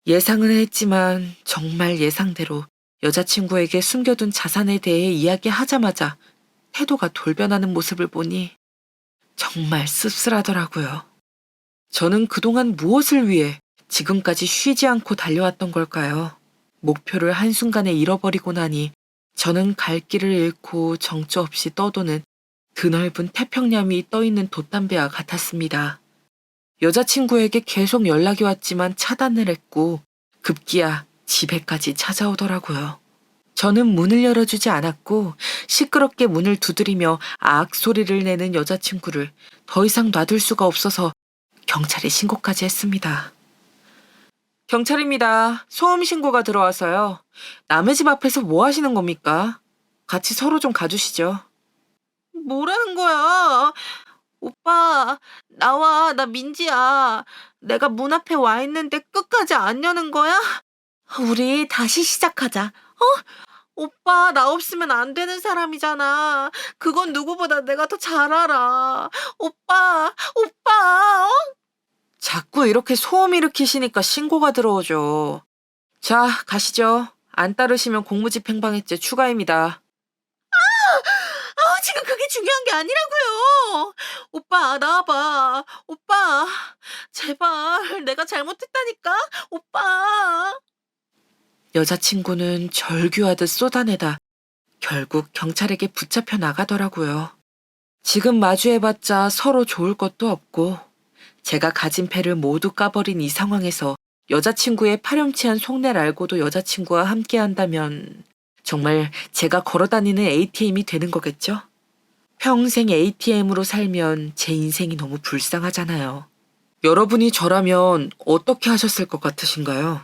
예상은 했지만 정말 예상대로 여자친구에게 숨겨둔 자산에 대해 이야기하자마자 태도가 돌변하는 모습을 보니 정말 씁쓸하더라고요. 저는 그동안 무엇을 위해 지금까지 쉬지 않고 달려왔던 걸까요? 목표를 한순간에 잃어버리고 나니 저는 갈 길을 잃고 정처 없이 떠도는 드넓은 태평양 위 떠있는 돛담배와 같았습니다. 여자친구에게 계속 연락이 왔지만 차단을 했고 급기야 집에까지 찾아오더라고요. 저는 문을 열어주지 않았고 시끄럽게 문을 두드리며 아악 소리를 내는 여자친구를 더 이상 놔둘 수가 없어서 경찰에 신고까지 했습니다. 경찰입니다. 소음 신고가 들어와서요. 남의 집 앞에서 뭐 하시는 겁니까? 같이 서로 좀 가주시죠. 뭐라는 거야? 오빠, 나와. 나 민지야. 내가 문 앞에 와 있는데 끝까지 안 여는 거야? 우리 다시 시작하자. 오빠, 나 없으면 안 되는 사람이잖아. 그건 누구보다 내가 더 잘 알아. 오빠, 자꾸 이렇게 소음 일으키시니까 신고가 들어오죠. 자, 가시죠. 안 따르시면 공무집행방해죄 추가입니다. 지금 그게 중요한 게 아니라고요. 오빠, 나와봐. 오빠, 제발. 내가 잘못했다니까. 오빠. 여자친구는 절규하듯 쏟아내다 결국 경찰에게 붙잡혀 나가더라고요. 지금 마주해봤자 서로 좋을 것도 없고 제가 가진 패를 모두 까버린 이 상황에서 여자친구의 파렴치한 속내를 알고도 여자친구와 함께한다면 정말 제가 걸어다니는 ATM이 되는 거겠죠? 평생 ATM으로 살면 제 인생이 너무 불쌍하잖아요. 여러분이 저라면 어떻게 하셨을 것 같으신가요?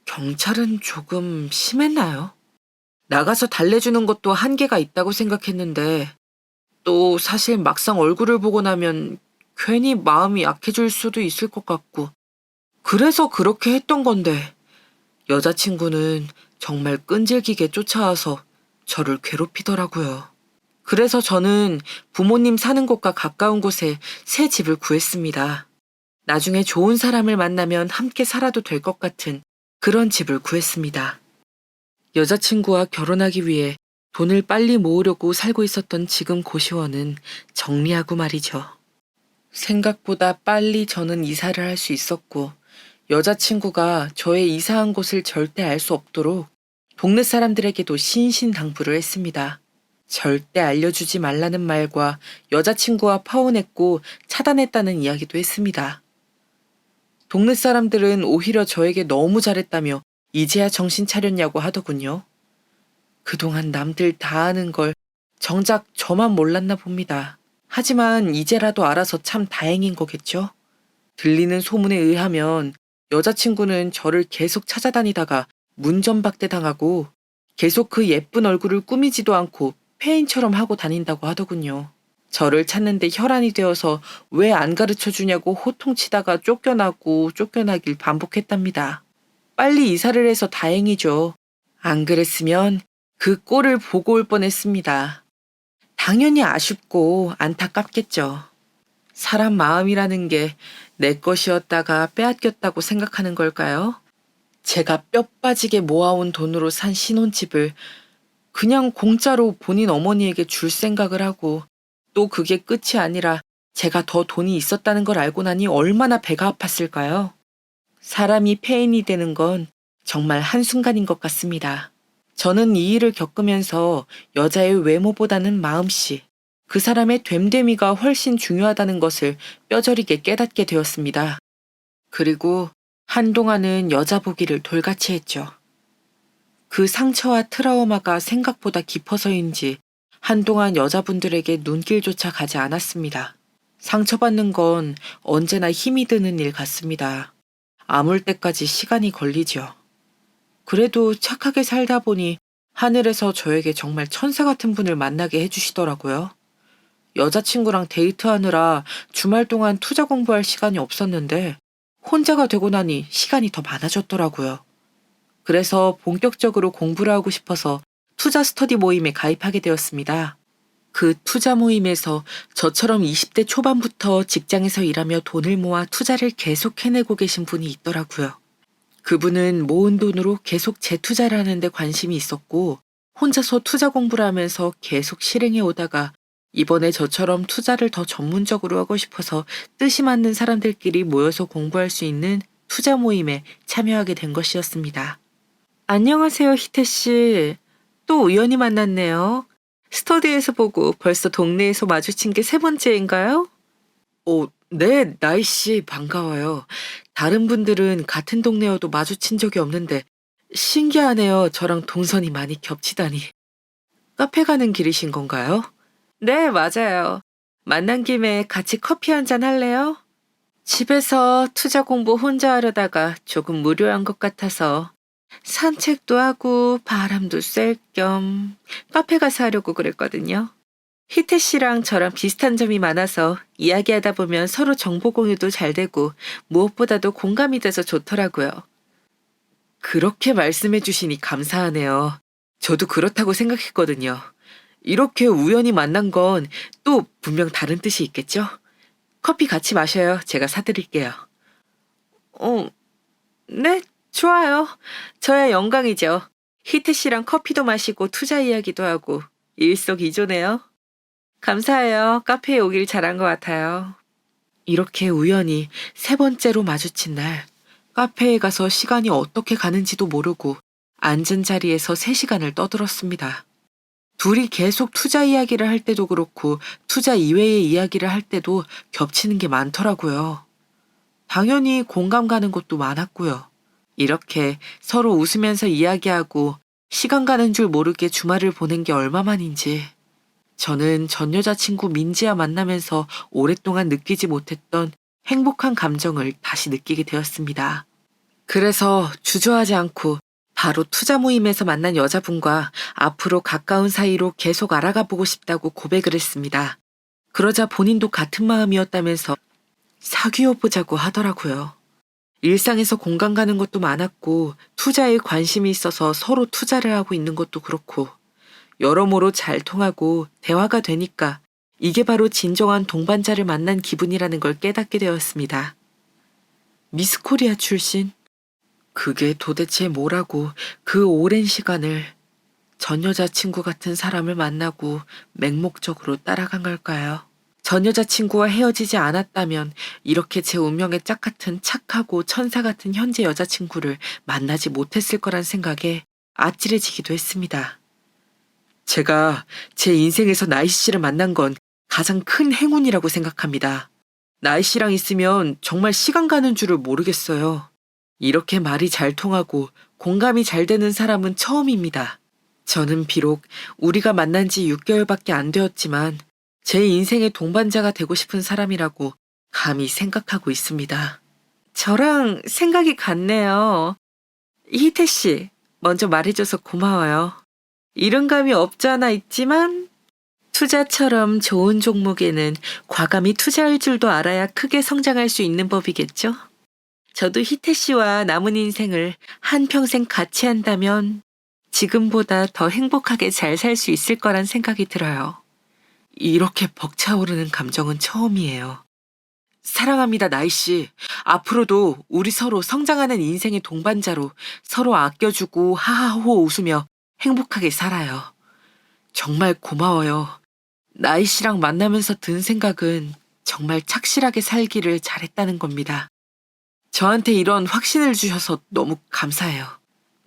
경찰은 조금 심했나요? 나가서 달래주는 것도 한계가 있다고 생각했는데 또 사실 막상 얼굴을 보고 나면 괜히 마음이 약해질 수도 있을 것 같고 그래서 그렇게 했던 건데 여자친구는 정말 끈질기게 쫓아와서 저를 괴롭히더라고요. 그래서 저는 부모님 사는 곳과 가까운 곳에 새 집을 구했습니다. 나중에 좋은 사람을 만나면 함께 살아도 될 것 같은 그런 집을 구했습니다. 여자친구와 결혼하기 위해 돈을 빨리 모으려고 살고 있었던 지금 고시원은 정리하고 말이죠. 생각보다 빨리 저는 이사를 할 수 있었고 여자친구가 저의 이사한 곳을 절대 알 수 없도록 동네 사람들에게도 신신당부를 했습니다. 절대 알려주지 말라는 말과 여자친구와 파혼했고 차단했다는 이야기도 했습니다. 동네 사람들은 오히려 저에게 너무 잘했다며 이제야 정신 차렸냐고 하더군요. 그동안 남들 다 아는 걸 정작 저만 몰랐나 봅니다. 하지만 이제라도 알아서 참 다행인 거겠죠? 들리는 소문에 의하면 여자친구는 저를 계속 찾아다니다가 문전박대 당하고 계속 그 예쁜 얼굴을 꾸미지도 않고 페인처럼 하고 다닌다고 하더군요. 저를 찾는데 혈안이 되어서 왜 안 가르쳐 주냐고 호통치다가 쫓겨나고 쫓겨나길 반복했답니다. 빨리 이사를 해서 다행이죠. 안 그랬으면 그 꼴을 보고 올 뻔했습니다. 당연히 아쉽고 안타깝겠죠. 사람 마음이라는 게 내 것이었다가 빼앗겼다고 생각하는 걸까요? 제가 뼈 빠지게 모아온 돈으로 산 신혼집을 그냥 공짜로 본인 어머니에게 줄 생각을 하고 또 그게 끝이 아니라 제가 더 돈이 있었다는 걸 알고 나니 얼마나 배가 아팠을까요? 사람이 폐인이 되는 건 정말 한순간인 것 같습니다. 저는 이 일을 겪으면서 여자의 외모보다는 마음씨, 그 사람의 됨됨이가 훨씬 중요하다는 것을 뼈저리게 깨닫게 되었습니다. 그리고 한동안은 여자 보기를 돌같이 했죠. 그 상처와 트라우마가 생각보다 깊어서인지 한동안 여자분들에게 눈길조차 가지 않았습니다. 상처받는 건 언제나 힘이 드는 일 같습니다. 아물 때까지 시간이 걸리죠. 그래도 착하게 살다 보니 하늘에서 저에게 정말 천사 같은 분을 만나게 해주시더라고요. 여자친구랑 데이트하느라 주말 동안 투자 공부할 시간이 없었는데 혼자가 되고 나니 시간이 더 많아졌더라고요. 그래서 본격적으로 공부를 하고 싶어서 투자 스터디 모임에 가입하게 되었습니다. 그 투자 모임에서 저처럼 20대 초반부터 직장에서 일하며 돈을 모아 투자를 계속 해내고 계신 분이 있더라고요. 그분은 모은 돈으로 계속 재투자를 하는데 관심이 있었고 혼자서 투자 공부를 하면서 계속 실행해 오다가 이번에 저처럼 투자를 더 전문적으로 하고 싶어서 뜻이 맞는 사람들끼리 모여서 공부할 수 있는 투자 모임에 참여하게 된 것이었습니다. 안녕하세요, 희태 씨. 또 우연히 만났네요. 스터디에서 보고 벌써 동네에서 마주친 게 3번째인가요? 네, 나이 씨 반가워요. 다른 분들은 같은 동네여도 마주친 적이 없는데 신기하네요. 저랑 동선이 많이 겹치다니. 카페 가는 길이신 건가요? 네, 맞아요. 만난 김에 같이 커피 한잔 할래요? 집에서 투자 공부 혼자 하려다가 조금 무료한 것 같아서 산책도 하고 바람도 쐴 겸 카페 가서 하려고 그랬거든요. 희태 씨랑 저랑 비슷한 점이 많아서 이야기하다 보면 서로 정보 공유도 잘 되고 무엇보다도 공감이 돼서 좋더라고요. 그렇게 말씀해 주시니 감사하네요. 저도 그렇다고 생각했거든요. 이렇게 우연히 만난 건 또 분명 다른 뜻이 있겠죠? 커피 같이 마셔요. 제가 사드릴게요. 네, 좋아요. 저야 영광이죠. 희태 씨랑 커피도 마시고 투자 이야기도 하고 일석이조네요. 감사해요. 카페에 오길 잘한 것 같아요. 이렇게 우연히 3번째로 마주친 날, 카페에 가서 시간이 어떻게 가는지도 모르고 앉은 자리에서 3시간을 떠들었습니다. 둘이 계속 투자 이야기를 할 때도 그렇고 투자 이외의 이야기를 할 때도 겹치는 게 많더라고요. 당연히 공감 가는 것도 많았고요. 이렇게 서로 웃으면서 이야기하고 시간 가는 줄 모르게 주말을 보낸 게 얼마만인지 저는 전 여자친구 민지와 만나면서 오랫동안 느끼지 못했던 행복한 감정을 다시 느끼게 되었습니다. 그래서 주저하지 않고 바로 투자 모임에서 만난 여자분과 앞으로 가까운 사이로 계속 알아가 보고 싶다고 고백을 했습니다. 그러자 본인도 같은 마음이었다면서 사귀어보자고 하더라고요. 일상에서 공감 가는 것도 많았고 투자에 관심이 있어서 서로 투자를 하고 있는 것도 그렇고 여러모로 잘 통하고 대화가 되니까 이게 바로 진정한 동반자를 만난 기분이라는 걸 깨닫게 되었습니다. 미스 코리아 출신? 그게 도대체 뭐라고 그 오랜 시간을 전 여자친구 같은 사람을 만나고 맹목적으로 따라간 걸까요? 전 여자친구와 헤어지지 않았다면 이렇게 제 운명의 짝 같은 착하고 천사 같은 현재 여자친구를 만나지 못했을 거란 생각에 아찔해지기도 했습니다. 제가 제 인생에서 나이 씨를 만난 건 가장 큰 행운이라고 생각합니다. 나이 씨랑 있으면 정말 시간 가는 줄을 모르겠어요. 이렇게 말이 잘 통하고 공감이 잘 되는 사람은 처음입니다. 저는 비록 우리가 만난 지 6개월밖에 안 되었지만 제 인생의 동반자가 되고 싶은 사람이라고 감히 생각하고 있습니다. 저랑 생각이 같네요. 희태 씨, 먼저 말해줘서 고마워요. 이런 감이 없지 않아 있지만 투자처럼 좋은 종목에는 과감히 투자할 줄도 알아야 크게 성장할 수 있는 법이겠죠? 저도 희태 씨와 남은 인생을 한평생 같이 한다면 지금보다 더 행복하게 잘 살 수 있을 거란 생각이 들어요. 이렇게 벅차오르는 감정은 처음이에요. 사랑합니다, 나이 씨. 앞으로도 우리 서로 성장하는 인생의 동반자로 서로 아껴주고 하하호 웃으며 행복하게 살아요. 정말 고마워요. 나이 씨랑 만나면서 든 생각은 정말 착실하게 살기를 잘했다는 겁니다. 저한테 이런 확신을 주셔서 너무 감사해요.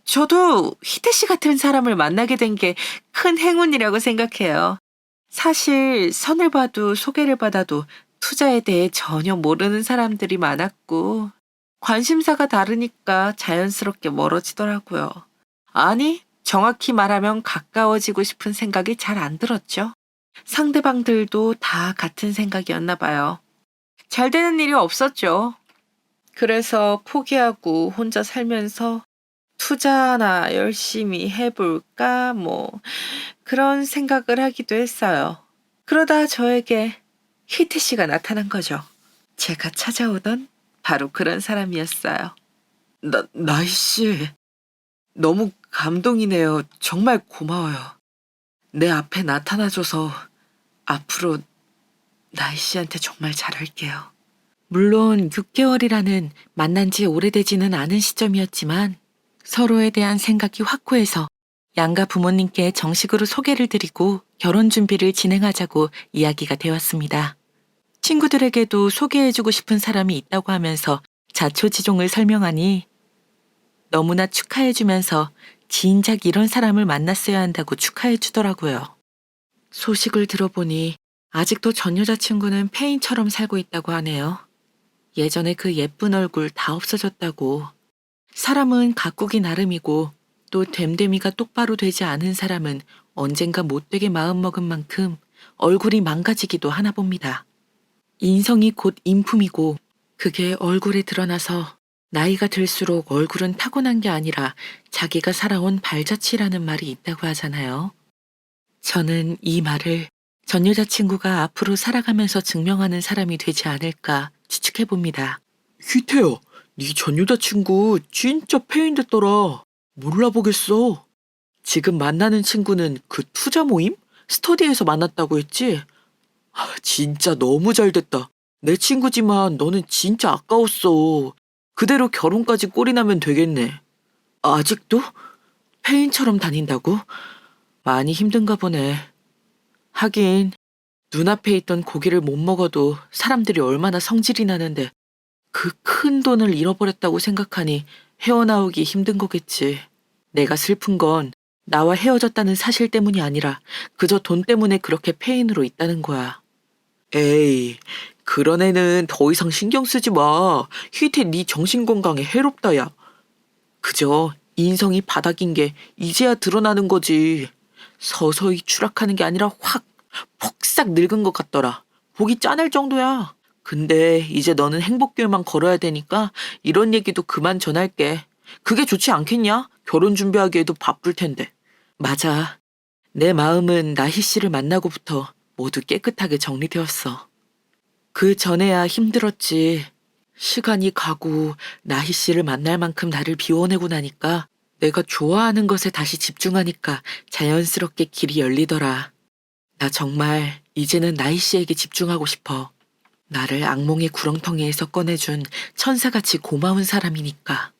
저도 희태 씨 같은 사람을 만나게 된 게 큰 행운이라고 생각해요. 사실 선을 봐도 소개를 받아도 투자에 대해 전혀 모르는 사람들이 많았고 관심사가 다르니까 자연스럽게 멀어지더라고요. 아니, 정확히 말하면 가까워지고 싶은 생각이 잘 안 들었죠. 상대방들도 다 같은 생각이었나 봐요. 잘 되는 일이 없었죠. 그래서 포기하고 혼자 살면서 투자나 열심히 해볼까 그런 생각을 하기도 했어요. 그러다 저에게 희태 씨가 나타난 거죠. 제가 찾아오던 바로 그런 사람이었어요. 나이 씨, 너무 감동이네요. 정말 고마워요. 내 앞에 나타나줘서 앞으로 나이 씨한테 정말 잘할게요. 물론 6개월이라는 만난 지 오래되지는 않은 시점이었지만 서로에 대한 생각이 확고해서 양가 부모님께 정식으로 소개를 드리고 결혼 준비를 진행하자고 이야기가 되었습니다. 친구들에게도 소개해주고 싶은 사람이 있다고 하면서 자초지종을 설명하니 너무나 축하해주면서 진작 이런 사람을 만났어야 한다고 축하해주더라고요. 소식을 들어보니 아직도 전 여자친구는 폐인처럼 살고 있다고 하네요. 예전에 그 예쁜 얼굴 다 없어졌다고. 사람은 가꾸기 나름이고 또 됨됨이가 똑바로 되지 않은 사람은 언젠가 못되게 마음먹은 만큼 얼굴이 망가지기도 하나 봅니다. 인성이 곧 인품이고 그게 얼굴에 드러나서 나이가 들수록 얼굴은 타고난 게 아니라 자기가 살아온 발자취라는 말이 있다고 하잖아요. 저는 이 말을 전 여자친구가 앞으로 살아가면서 증명하는 사람이 되지 않을까 추측해봅니다. 희태야, 네 전 여자친구 진짜 페인 됐더라. 몰라보겠어. 지금 만나는 친구는 그 투자 모임? 스터디에서 만났다고 했지? 진짜 너무 잘 됐다. 내 친구지만 너는 진짜 아까웠어. 그대로 결혼까지 꼴이 나면 되겠네. 아직도? 페인처럼 다닌다고? 많이 힘든가 보네. 하긴 눈앞에 있던 고기를 못 먹어도 사람들이 얼마나 성질이 나는데 그 큰 돈을 잃어버렸다고 생각하니 헤어나오기 힘든 거겠지. 내가 슬픈 건 나와 헤어졌다는 사실 때문이 아니라 그저 돈 때문에 그렇게 페인으로 있다는 거야. 에이, 그런 애는 더 이상 신경 쓰지 마. 희태 네 정신건강에 해롭다 야. 그저 인성이 바닥인 게 이제야 드러나는 거지. 서서히 추락하는 게 아니라 확 폭삭 늙은 것 같더라. 보기 짠할 정도야. 근데 이제 너는 행복길만 걸어야 되니까 이런 얘기도 그만 전할게. 그게 좋지 않겠냐? 결혼 준비하기에도 바쁠 텐데. 맞아. 내 마음은 나희 씨를 만나고부터 모두 깨끗하게 정리되었어. 그 전에야 힘들었지. 시간이 가고 나희 씨를 만날 만큼 나를 비워내고 나니까 내가 좋아하는 것에 다시 집중하니까 자연스럽게 길이 열리더라. 나 정말 이제는 나희 씨에게 집중하고 싶어. 나를 악몽의 구렁텅이에서 꺼내준 천사같이 고마운 사람이니까.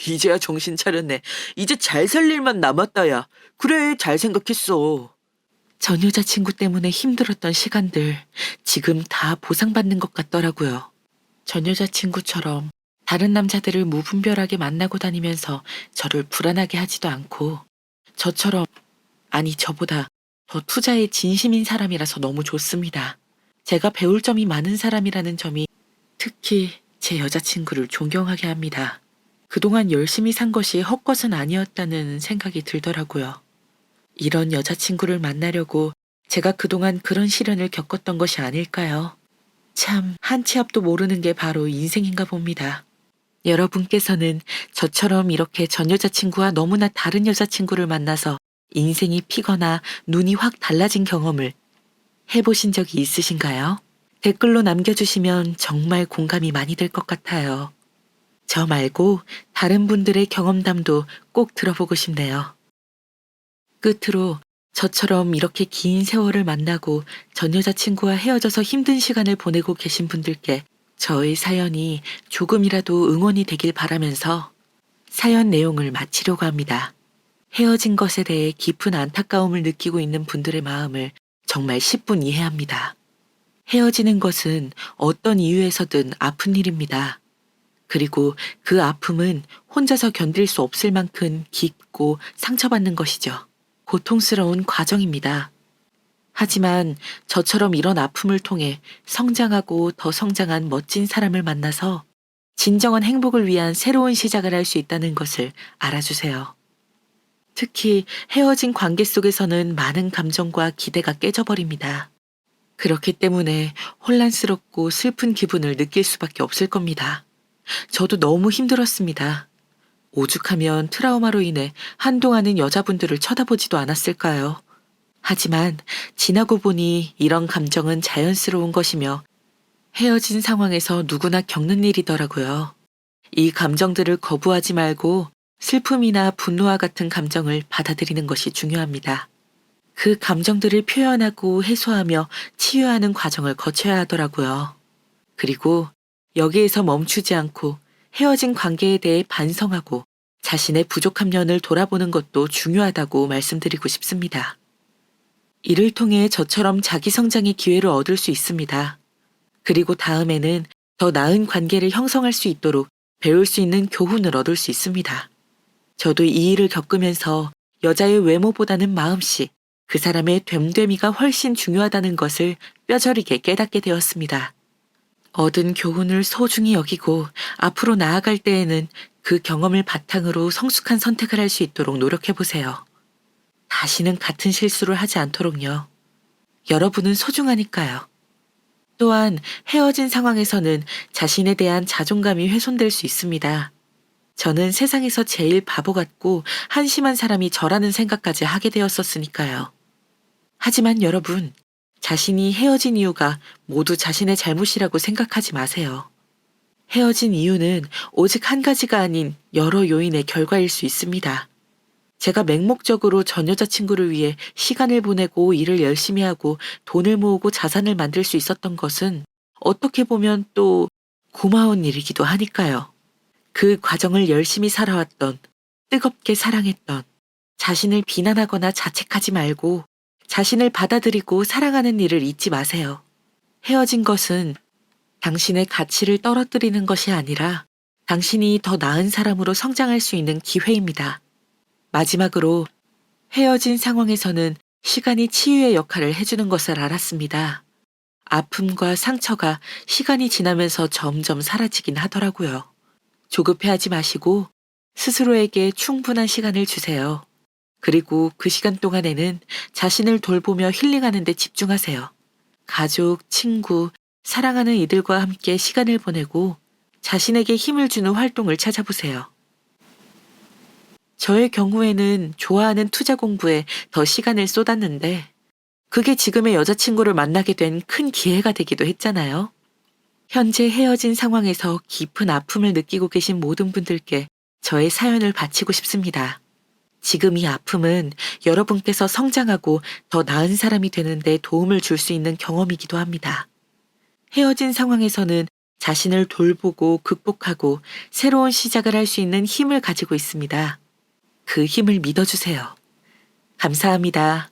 이제야 정신 차렸네. 이제 잘 살 일만 남았다 야. 그래, 잘 생각했어. 전 여자친구 때문에 힘들었던 시간들 지금 다 보상받는 것 같더라고요. 전 여자친구처럼 다른 남자들을 무분별하게 만나고 다니면서 저를 불안하게 하지도 않고 저처럼 아니, 저보다 더 투자에 진심인 사람이라서 너무 좋습니다. 제가 배울 점이 많은 사람이라는 점이 특히 제 여자친구를 존경하게 합니다. 그동안 열심히 산 것이 헛것은 아니었다는 생각이 들더라고요. 이런 여자친구를 만나려고 제가 그동안 그런 시련을 겪었던 것이 아닐까요? 참, 한 치 앞도 모르는 게 바로 인생인가 봅니다. 여러분께서는 저처럼 이렇게 전 여자친구와 너무나 다른 여자친구를 만나서 인생이 피거나 눈이 확 달라진 경험을 해보신 적이 있으신가요? 댓글로 남겨주시면 정말 공감이 많이 될 것 같아요. 저 말고 다른 분들의 경험담도 꼭 들어보고 싶네요. 끝으로 저처럼 이렇게 긴 세월을 만나고 전 여자친구와 헤어져서 힘든 시간을 보내고 계신 분들께 저의 사연이 조금이라도 응원이 되길 바라면서 사연 내용을 마치려고 합니다. 헤어진 것에 대해 깊은 안타까움을 느끼고 있는 분들의 마음을 정말 10분 이해합니다. 헤어지는 것은 어떤 이유에서든 아픈 일입니다. 그리고 그 아픔은 혼자서 견딜 수 없을 만큼 깊고 상처받는 것이죠. 고통스러운 과정입니다. 하지만 저처럼 이런 아픔을 통해 성장하고 더 성장한 멋진 사람을 만나서 진정한 행복을 위한 새로운 시작을 할 수 있다는 것을 알아주세요. 특히 헤어진 관계 속에서는 많은 감정과 기대가 깨져버립니다. 그렇기 때문에 혼란스럽고 슬픈 기분을 느낄 수밖에 없을 겁니다. 저도 너무 힘들었습니다. 오죽하면 트라우마로 인해 한동안은 여자분들을 쳐다보지도 않았을까요? 하지만 지나고 보니 이런 감정은 자연스러운 것이며 헤어진 상황에서 누구나 겪는 일이더라고요. 이 감정들을 거부하지 말고 슬픔이나 분노와 같은 감정을 받아들이는 것이 중요합니다. 그 감정들을 표현하고 해소하며 치유하는 과정을 거쳐야 하더라고요. 그리고 여기에서 멈추지 않고 헤어진 관계에 대해 반성하고 자신의 부족한 면을 돌아보는 것도 중요하다고 말씀드리고 싶습니다. 이를 통해 저처럼 자기 성장의 기회를 얻을 수 있습니다. 그리고 다음에는 더 나은 관계를 형성할 수 있도록 배울 수 있는 교훈을 얻을 수 있습니다. 저도 이 일을 겪으면서 여자의 외모보다는 마음씨, 그 사람의 됨됨이가 훨씬 중요하다는 것을 뼈저리게 깨닫게 되었습니다. 얻은 교훈을 소중히 여기고 앞으로 나아갈 때에는 그 경험을 바탕으로 성숙한 선택을 할 수 있도록 노력해보세요. 다시는 같은 실수를 하지 않도록요. 여러분은 소중하니까요. 또한 헤어진 상황에서는 자신에 대한 자존감이 훼손될 수 있습니다. 저는 세상에서 제일 바보 같고 한심한 사람이 저라는 생각까지 하게 되었었으니까요. 하지만 여러분, 자신이 헤어진 이유가 모두 자신의 잘못이라고 생각하지 마세요. 헤어진 이유는 오직 한 가지가 아닌 여러 요인의 결과일 수 있습니다. 제가 맹목적으로 전 여자친구를 위해 시간을 보내고 일을 열심히 하고 돈을 모으고 자산을 만들 수 있었던 것은 어떻게 보면 또 고마운 일이기도 하니까요. 그 과정을 열심히 살아왔던, 뜨겁게 사랑했던, 자신을 비난하거나 자책하지 말고 자신을 받아들이고 사랑하는 일을 잊지 마세요. 헤어진 것은 당신의 가치를 떨어뜨리는 것이 아니라 당신이 더 나은 사람으로 성장할 수 있는 기회입니다. 마지막으로 헤어진 상황에서는 시간이 치유의 역할을 해주는 것을 알았습니다. 아픔과 상처가 시간이 지나면서 점점 사라지긴 하더라고요. 조급해하지 마시고 스스로에게 충분한 시간을 주세요. 그리고 그 시간 동안에는 자신을 돌보며 힐링하는 데 집중하세요. 가족, 친구, 사랑하는 이들과 함께 시간을 보내고 자신에게 힘을 주는 활동을 찾아보세요. 저의 경우에는 좋아하는 투자 공부에 더 시간을 쏟았는데 그게 지금의 여자친구를 만나게 된 큰 기회가 되기도 했잖아요. 현재 헤어진 상황에서 깊은 아픔을 느끼고 계신 모든 분들께 저의 사연을 바치고 싶습니다. 지금 이 아픔은 여러분께서 성장하고 더 나은 사람이 되는데 도움을 줄 수 있는 경험이기도 합니다. 헤어진 상황에서는 자신을 돌보고 극복하고 새로운 시작을 할 수 있는 힘을 가지고 있습니다. 그 힘을 믿어주세요. 감사합니다.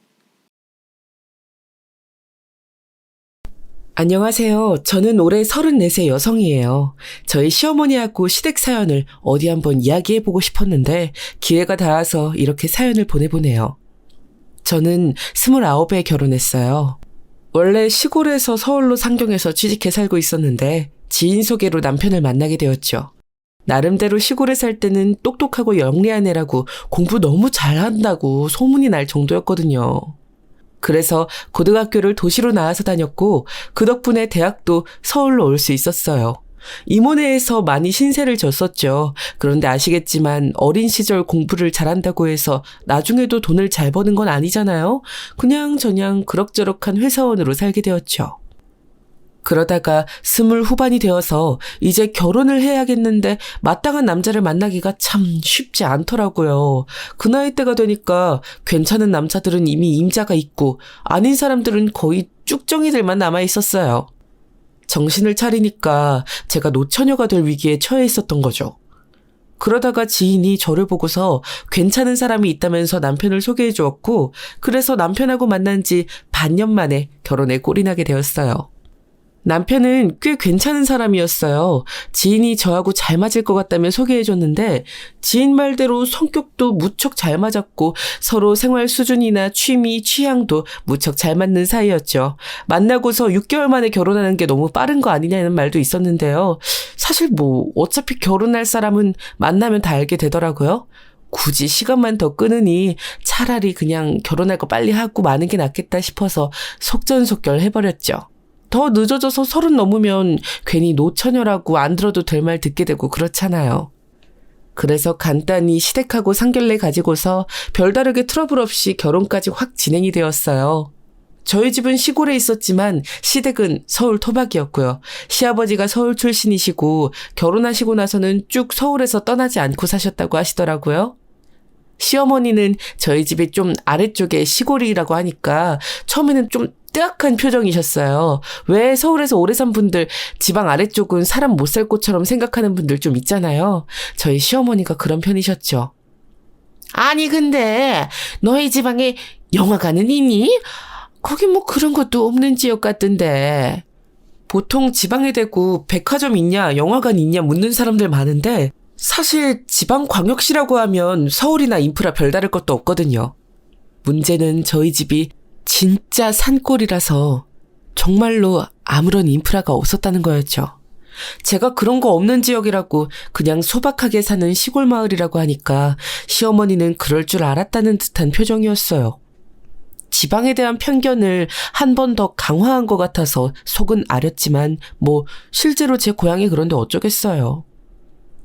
안녕하세요. 저는 올해 34세 여성이에요. 저희 시어머니하고 시댁 사연을 어디 한번 이야기해보고 싶었는데 기회가 닿아서 이렇게 사연을 보내보네요. 저는 29에 결혼했어요. 원래 시골에서 서울로 상경해서 취직해 살고 있었는데 지인 소개로 남편을 만나게 되었죠. 나름대로 시골에 살 때는 똑똑하고 영리한 애라고 공부 너무 잘한다고 소문이 날 정도였거든요. 그래서 고등학교를 도시로 나와서 다녔고 그 덕분에 대학도 서울로 올 수 있었어요. 이모네에서 많이 신세를 졌었죠. 그런데 아시겠지만 어린 시절 공부를 잘한다고 해서 나중에도 돈을 잘 버는 건 아니잖아요. 그냥저냥 그럭저럭한 회사원으로 살게 되었죠. 그러다가 20 후반이 되어서 이제 결혼을 해야겠는데 마땅한 남자를 만나기가 참 쉽지 않더라고요. 그 나이대가 되니까 괜찮은 남자들은 이미 임자가 있고 아닌 사람들은 거의 쭉정이들만 남아 있었어요. 정신을 차리니까 제가 노처녀가 될 위기에 처해 있었던 거죠. 그러다가 지인이 저를 보고서 괜찮은 사람이 있다면서 남편을 소개해 주었고 그래서 남편하고 만난 지 반년 만에 결혼에 꼴이 나게 되었어요. 남편은 꽤 괜찮은 사람이었어요. 지인이 저하고 잘 맞을 것 같다며 소개해줬는데 지인 말대로 성격도 무척 잘 맞았고 서로 생활 수준이나 취미, 취향도 무척 잘 맞는 사이였죠. 만나고서 6개월 만에 결혼하는 게 너무 빠른 거 아니냐는 말도 있었는데요. 사실 어차피 결혼할 사람은 만나면 다 알게 되더라고요. 굳이 시간만 더 끄느니 차라리 그냥 결혼할 거 빨리 하고 마는 게 낫겠다 싶어서 속전속결 해버렸죠. 더 늦어져서 30 넘으면 괜히 노처녀라고 안 들어도 될 말 듣게 되고 그렇잖아요. 그래서 간단히 시댁하고 상견례 가지고서 별다르게 트러블 없이 결혼까지 확 진행이 되었어요. 저희 집은 시골에 있었지만 시댁은 서울 토박이었고요. 시아버지가 서울 출신이시고 결혼하시고 나서는 쭉 서울에서 떠나지 않고 사셨다고 하시더라고요. 시어머니는 저희 집이 좀 아래쪽에 시골이라고 하니까 처음에는 좀 뜨악한 표정이셨어요. 왜 서울에서 오래 산 분들 지방 아래쪽은 사람 못 살 곳처럼 생각하는 분들 좀 있잖아요. 저희 시어머니가 그런 편이셨죠. 아니 근데 너희 지방에 영화관은 있니? 거기 그런 것도 없는 지역 같던데. 보통 지방에 대고 백화점 있냐 영화관 있냐 묻는 사람들 많은데 사실 지방광역시라고 하면 서울이나 인프라 별다를 것도 없거든요. 문제는 저희 집이 진짜 산골이라서 정말로 아무런 인프라가 없었다는 거였죠. 제가 그런 거 없는 지역이라고 그냥 소박하게 사는 시골 마을이라고 하니까 시어머니는 그럴 줄 알았다는 듯한 표정이었어요. 지방에 대한 편견을 한 번 더 강화한 것 같아서 속은 아렸지만 실제로 제 고향이 그런데 어쩌겠어요.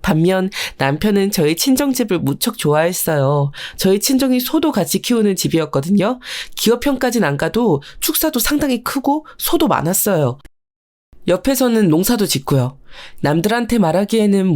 반면 남편은 저희 친정집을 무척 좋아했어요. 저희 친정이 소도 같이 키우는 집이었거든요. 기업형까진 안 가도 축사도 상당히 크고 소도 많았어요. 옆에서는 농사도 짓고요. 남들한테 말하기에는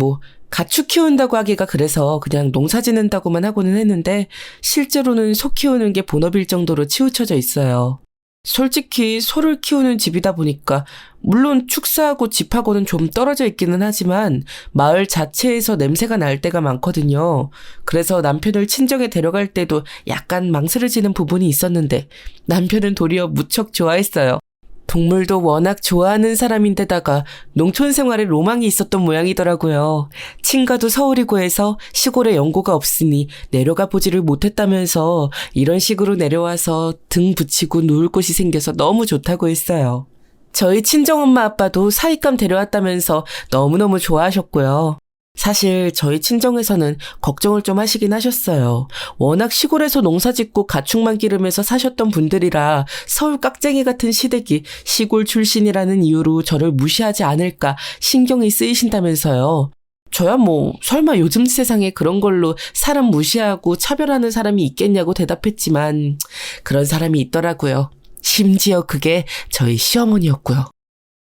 가축 키운다고 하기가 그래서 그냥 농사 짓는다고만 하고는 했는데 실제로는 소 키우는 게 본업일 정도로 치우쳐져 있어요. 솔직히 소를 키우는 집이다 보니까 물론 축사하고 집하고는 좀 떨어져 있기는 하지만 마을 자체에서 냄새가 날 때가 많거든요. 그래서 남편을 친정에 데려갈 때도 약간 망설여지는 부분이 있었는데 남편은 도리어 무척 좋아했어요. 동물도 워낙 좋아하는 사람인데다가 농촌 생활에 로망이 있었던 모양이더라고요. 친가도 서울이고 해서 시골에 연고가 없으니 내려가 보지를 못했다면서 이런 식으로 내려와서 등 붙이고 누울 곳이 생겨서 너무 좋다고 했어요. 저희 친정엄마 아빠도 사윗감 데려왔다면서 너무너무 좋아하셨고요. 사실 저희 친정에서는 걱정을 좀 하시긴 하셨어요. 워낙 시골에서 농사짓고 가축만 기르면서 사셨던 분들이라 서울 깍쟁이 같은 시댁이 시골 출신이라는 이유로 저를 무시하지 않을까 신경이 쓰이신다면서요. 저야 설마 요즘 세상에 그런 걸로 사람 무시하고 차별하는 사람이 있겠냐고 대답했지만 그런 사람이 있더라고요. 심지어 그게 저희 시어머니였고요.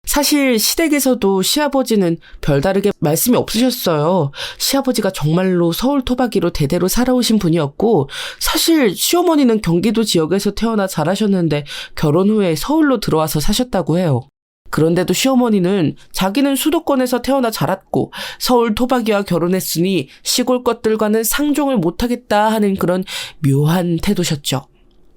사실 시댁에서도 시아버지는 별다르게 말씀이 없으셨어요. 시아버지가 정말로 서울 토박이로 대대로 살아오신 분이었고 사실 시어머니는 경기도 지역에서 태어나 자라셨는데 결혼 후에 서울로 들어와서 사셨다고 해요. 그런데도 시어머니는 자기는 수도권에서 태어나 자랐고 서울 토박이와 결혼했으니 시골 것들과는 상종을 못하겠다 하는 그런 묘한 태도셨죠.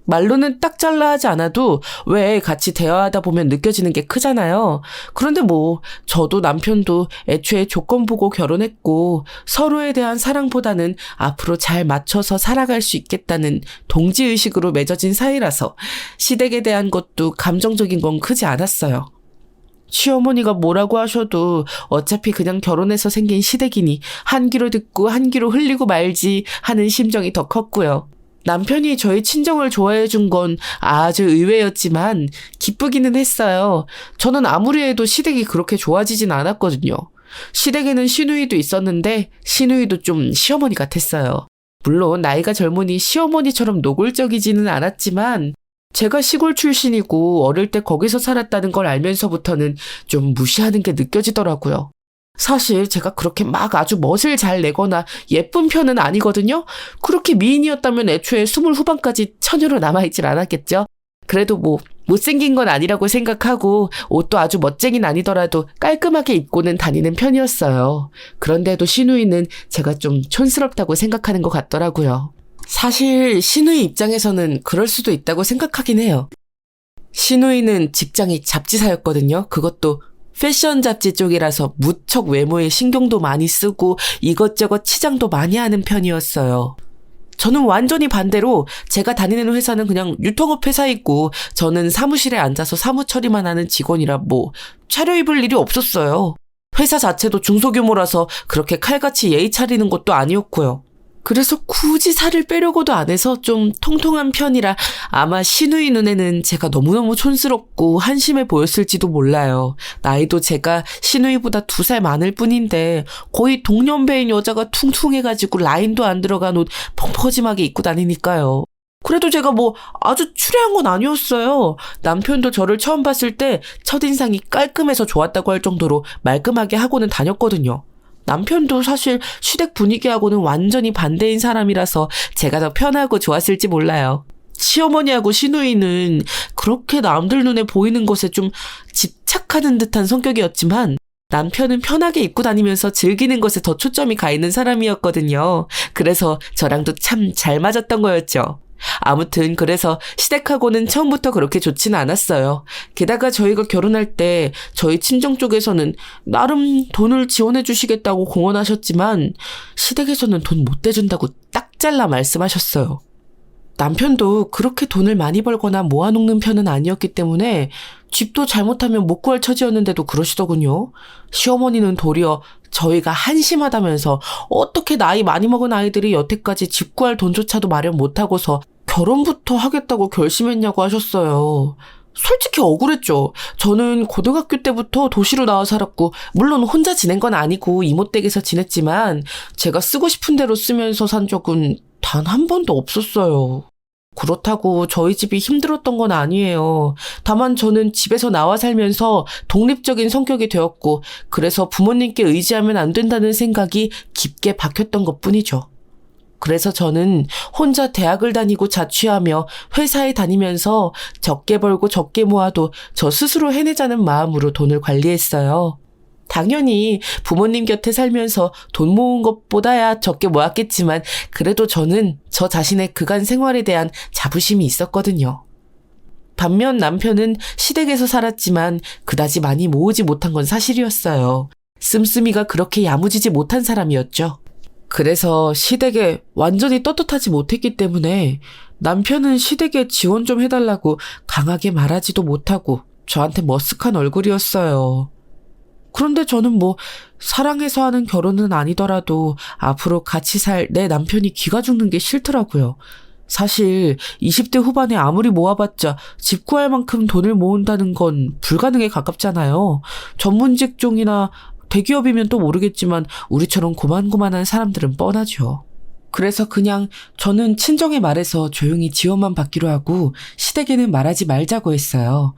말로는 딱 잘라 하지 않아도 왜 같이 대화하다 보면 느껴지는 게 크잖아요. 그런데 뭐 저도 남편도 애초에 조건 보고 결혼했고 서로에 대한 사랑보다는 앞으로 잘 맞춰서 살아갈 수 있겠다는 동지의식으로 맺어진 사이라서 시댁에 대한 것도 감정적인 건 크지 않았어요. 시어머니가 뭐라고 하셔도 어차피 그냥 결혼해서 생긴 시댁이니 한 귀로 듣고 한 귀로 흘리고 말지 하는 심정이 더 컸고요. 남편이 저희 친정을 좋아해 준 건 아주 의외였지만 기쁘기는 했어요. 저는 아무리 해도 시댁이 그렇게 좋아지진 않았거든요. 시댁에는 시누이도 있었는데 시누이도 좀 시어머니 같았어요. 물론 나이가 젊으니 시어머니처럼 노골적이지는 않았지만 제가 시골 출신이고 어릴 때 거기서 살았다는 걸 알면서부터는 좀 무시하는 게 느껴지더라고요. 사실 제가 그렇게 막 아주 멋을 잘 내거나 예쁜 편은 아니거든요. 그렇게 미인이었다면 애초에 20 후반까지 처녀로 남아있질 않았겠죠. 그래도 뭐 못생긴 건 아니라고 생각하고 옷도 아주 멋쟁이는 아니더라도 깔끔하게 입고는 다니는 편이었어요. 그런데도 시누이는 제가 좀 촌스럽다고 생각하는 것 같더라고요. 사실 시누이 입장에서는 그럴 수도 있다고 생각하긴 해요. 시누이는 직장이 잡지사였거든요. 그것도 패션 잡지 쪽이라서 무척 외모에 신경도 많이 쓰고 이것저것 치장도 많이 하는 편이었어요. 저는 완전히 반대로 제가 다니는 회사는 그냥 유통업 회사이고 저는 사무실에 앉아서 사무 처리만 하는 직원이라 뭐 차려입을 일이 없었어요. 회사 자체도 중소규모라서 그렇게 칼같이 예의 차리는 것도 아니었고요. 그래서 굳이 살을 빼려고도 안 해서 좀 통통한 편이라 아마 시누이 눈에는 제가 너무너무 촌스럽고 한심해 보였을지도 몰라요. 나이도 제가 시누이보다 2살 많을 뿐인데 거의 동년배인 여자가 퉁퉁해가지고 라인도 안 들어간 옷 펑퍼짐하게 입고 다니니까요. 그래도 제가 뭐 아주 추레한 건 아니었어요. 남편도 저를 처음 봤을 때 첫인상이 깔끔해서 좋았다고 할 정도로 말끔하게 하고는 다녔거든요. 남편도 사실 시댁 분위기하고는 완전히 반대인 사람이라서 제가 더 편하고 좋았을지 몰라요. 시어머니하고 시누이는 그렇게 남들 눈에 보이는 것에 좀 집착하는 듯한 성격이었지만 남편은 편하게 입고 다니면서 즐기는 것에 더 초점이 가 있는 사람이었거든요. 그래서 저랑도 참 잘 맞았던 거였죠. 아무튼 그래서 시댁하고는 처음부터 그렇게 좋지는 않았어요. 게다가 저희가 결혼할 때 저희 친정 쪽에서는 나름 돈을 지원해 주시겠다고 공언하셨지만 시댁에서는 돈 못 대준다고 딱 잘라 말씀하셨어요. 남편도 그렇게 돈을 많이 벌거나 모아놓는 편은 아니었기 때문에 집도 잘못하면 못 구할 처지였는데도 그러시더군요. 시어머니는 도리어 저희가 한심하다면서 어떻게 나이 많이 먹은 아이들이 여태까지 집 구할 돈조차도 마련 못하고서 결혼부터 하겠다고 결심했냐고 하셨어요. 솔직히 억울했죠. 저는 고등학교 때부터 도시로 나와 살았고 물론 혼자 지낸 건 아니고 이모 댁에서 지냈지만 제가 쓰고 싶은 대로 쓰면서 산 적은 단 한 번도 없었어요. 그렇다고 저희 집이 힘들었던 건 아니에요. 다만 저는 집에서 나와 살면서 독립적인 성격이 되었고 그래서 부모님께 의지하면 안 된다는 생각이 깊게 박혔던 것뿐이죠. 그래서 저는 혼자 대학을 다니고 자취하며 회사에 다니면서 적게 벌고 적게 모아도 저 스스로 해내자는 마음으로 돈을 관리했어요. 당연히 부모님 곁에 살면서 돈 모은 것보다야 적게 모았겠지만 그래도 저는 저 자신의 그간 생활에 대한 자부심이 있었거든요. 반면 남편은 시댁에서 살았지만 그다지 많이 모으지 못한 건 사실이었어요. 씀씀이가 그렇게 야무지지 못한 사람이었죠. 그래서 시댁에 완전히 떳떳하지 못했기 때문에 남편은 시댁에 지원 좀 해달라고 강하게 말하지도 못하고 저한테 머쓱한 얼굴이었어요. 그런데 저는 뭐 사랑해서 하는 결혼은 아니더라도 앞으로 같이 살 내 남편이 기가 죽는 게 싫더라고요. 사실 20대 후반에 아무리 모아봤자 집 구할 만큼 돈을 모은다는 건 불가능에 가깝잖아요. 전문 직종이나 대기업이면 또 모르겠지만 우리처럼 고만고만한 사람들은 뻔하죠. 그래서 그냥 저는 친정에 말해서 조용히 지원만 받기로 하고 시댁에는 말하지 말자고 했어요.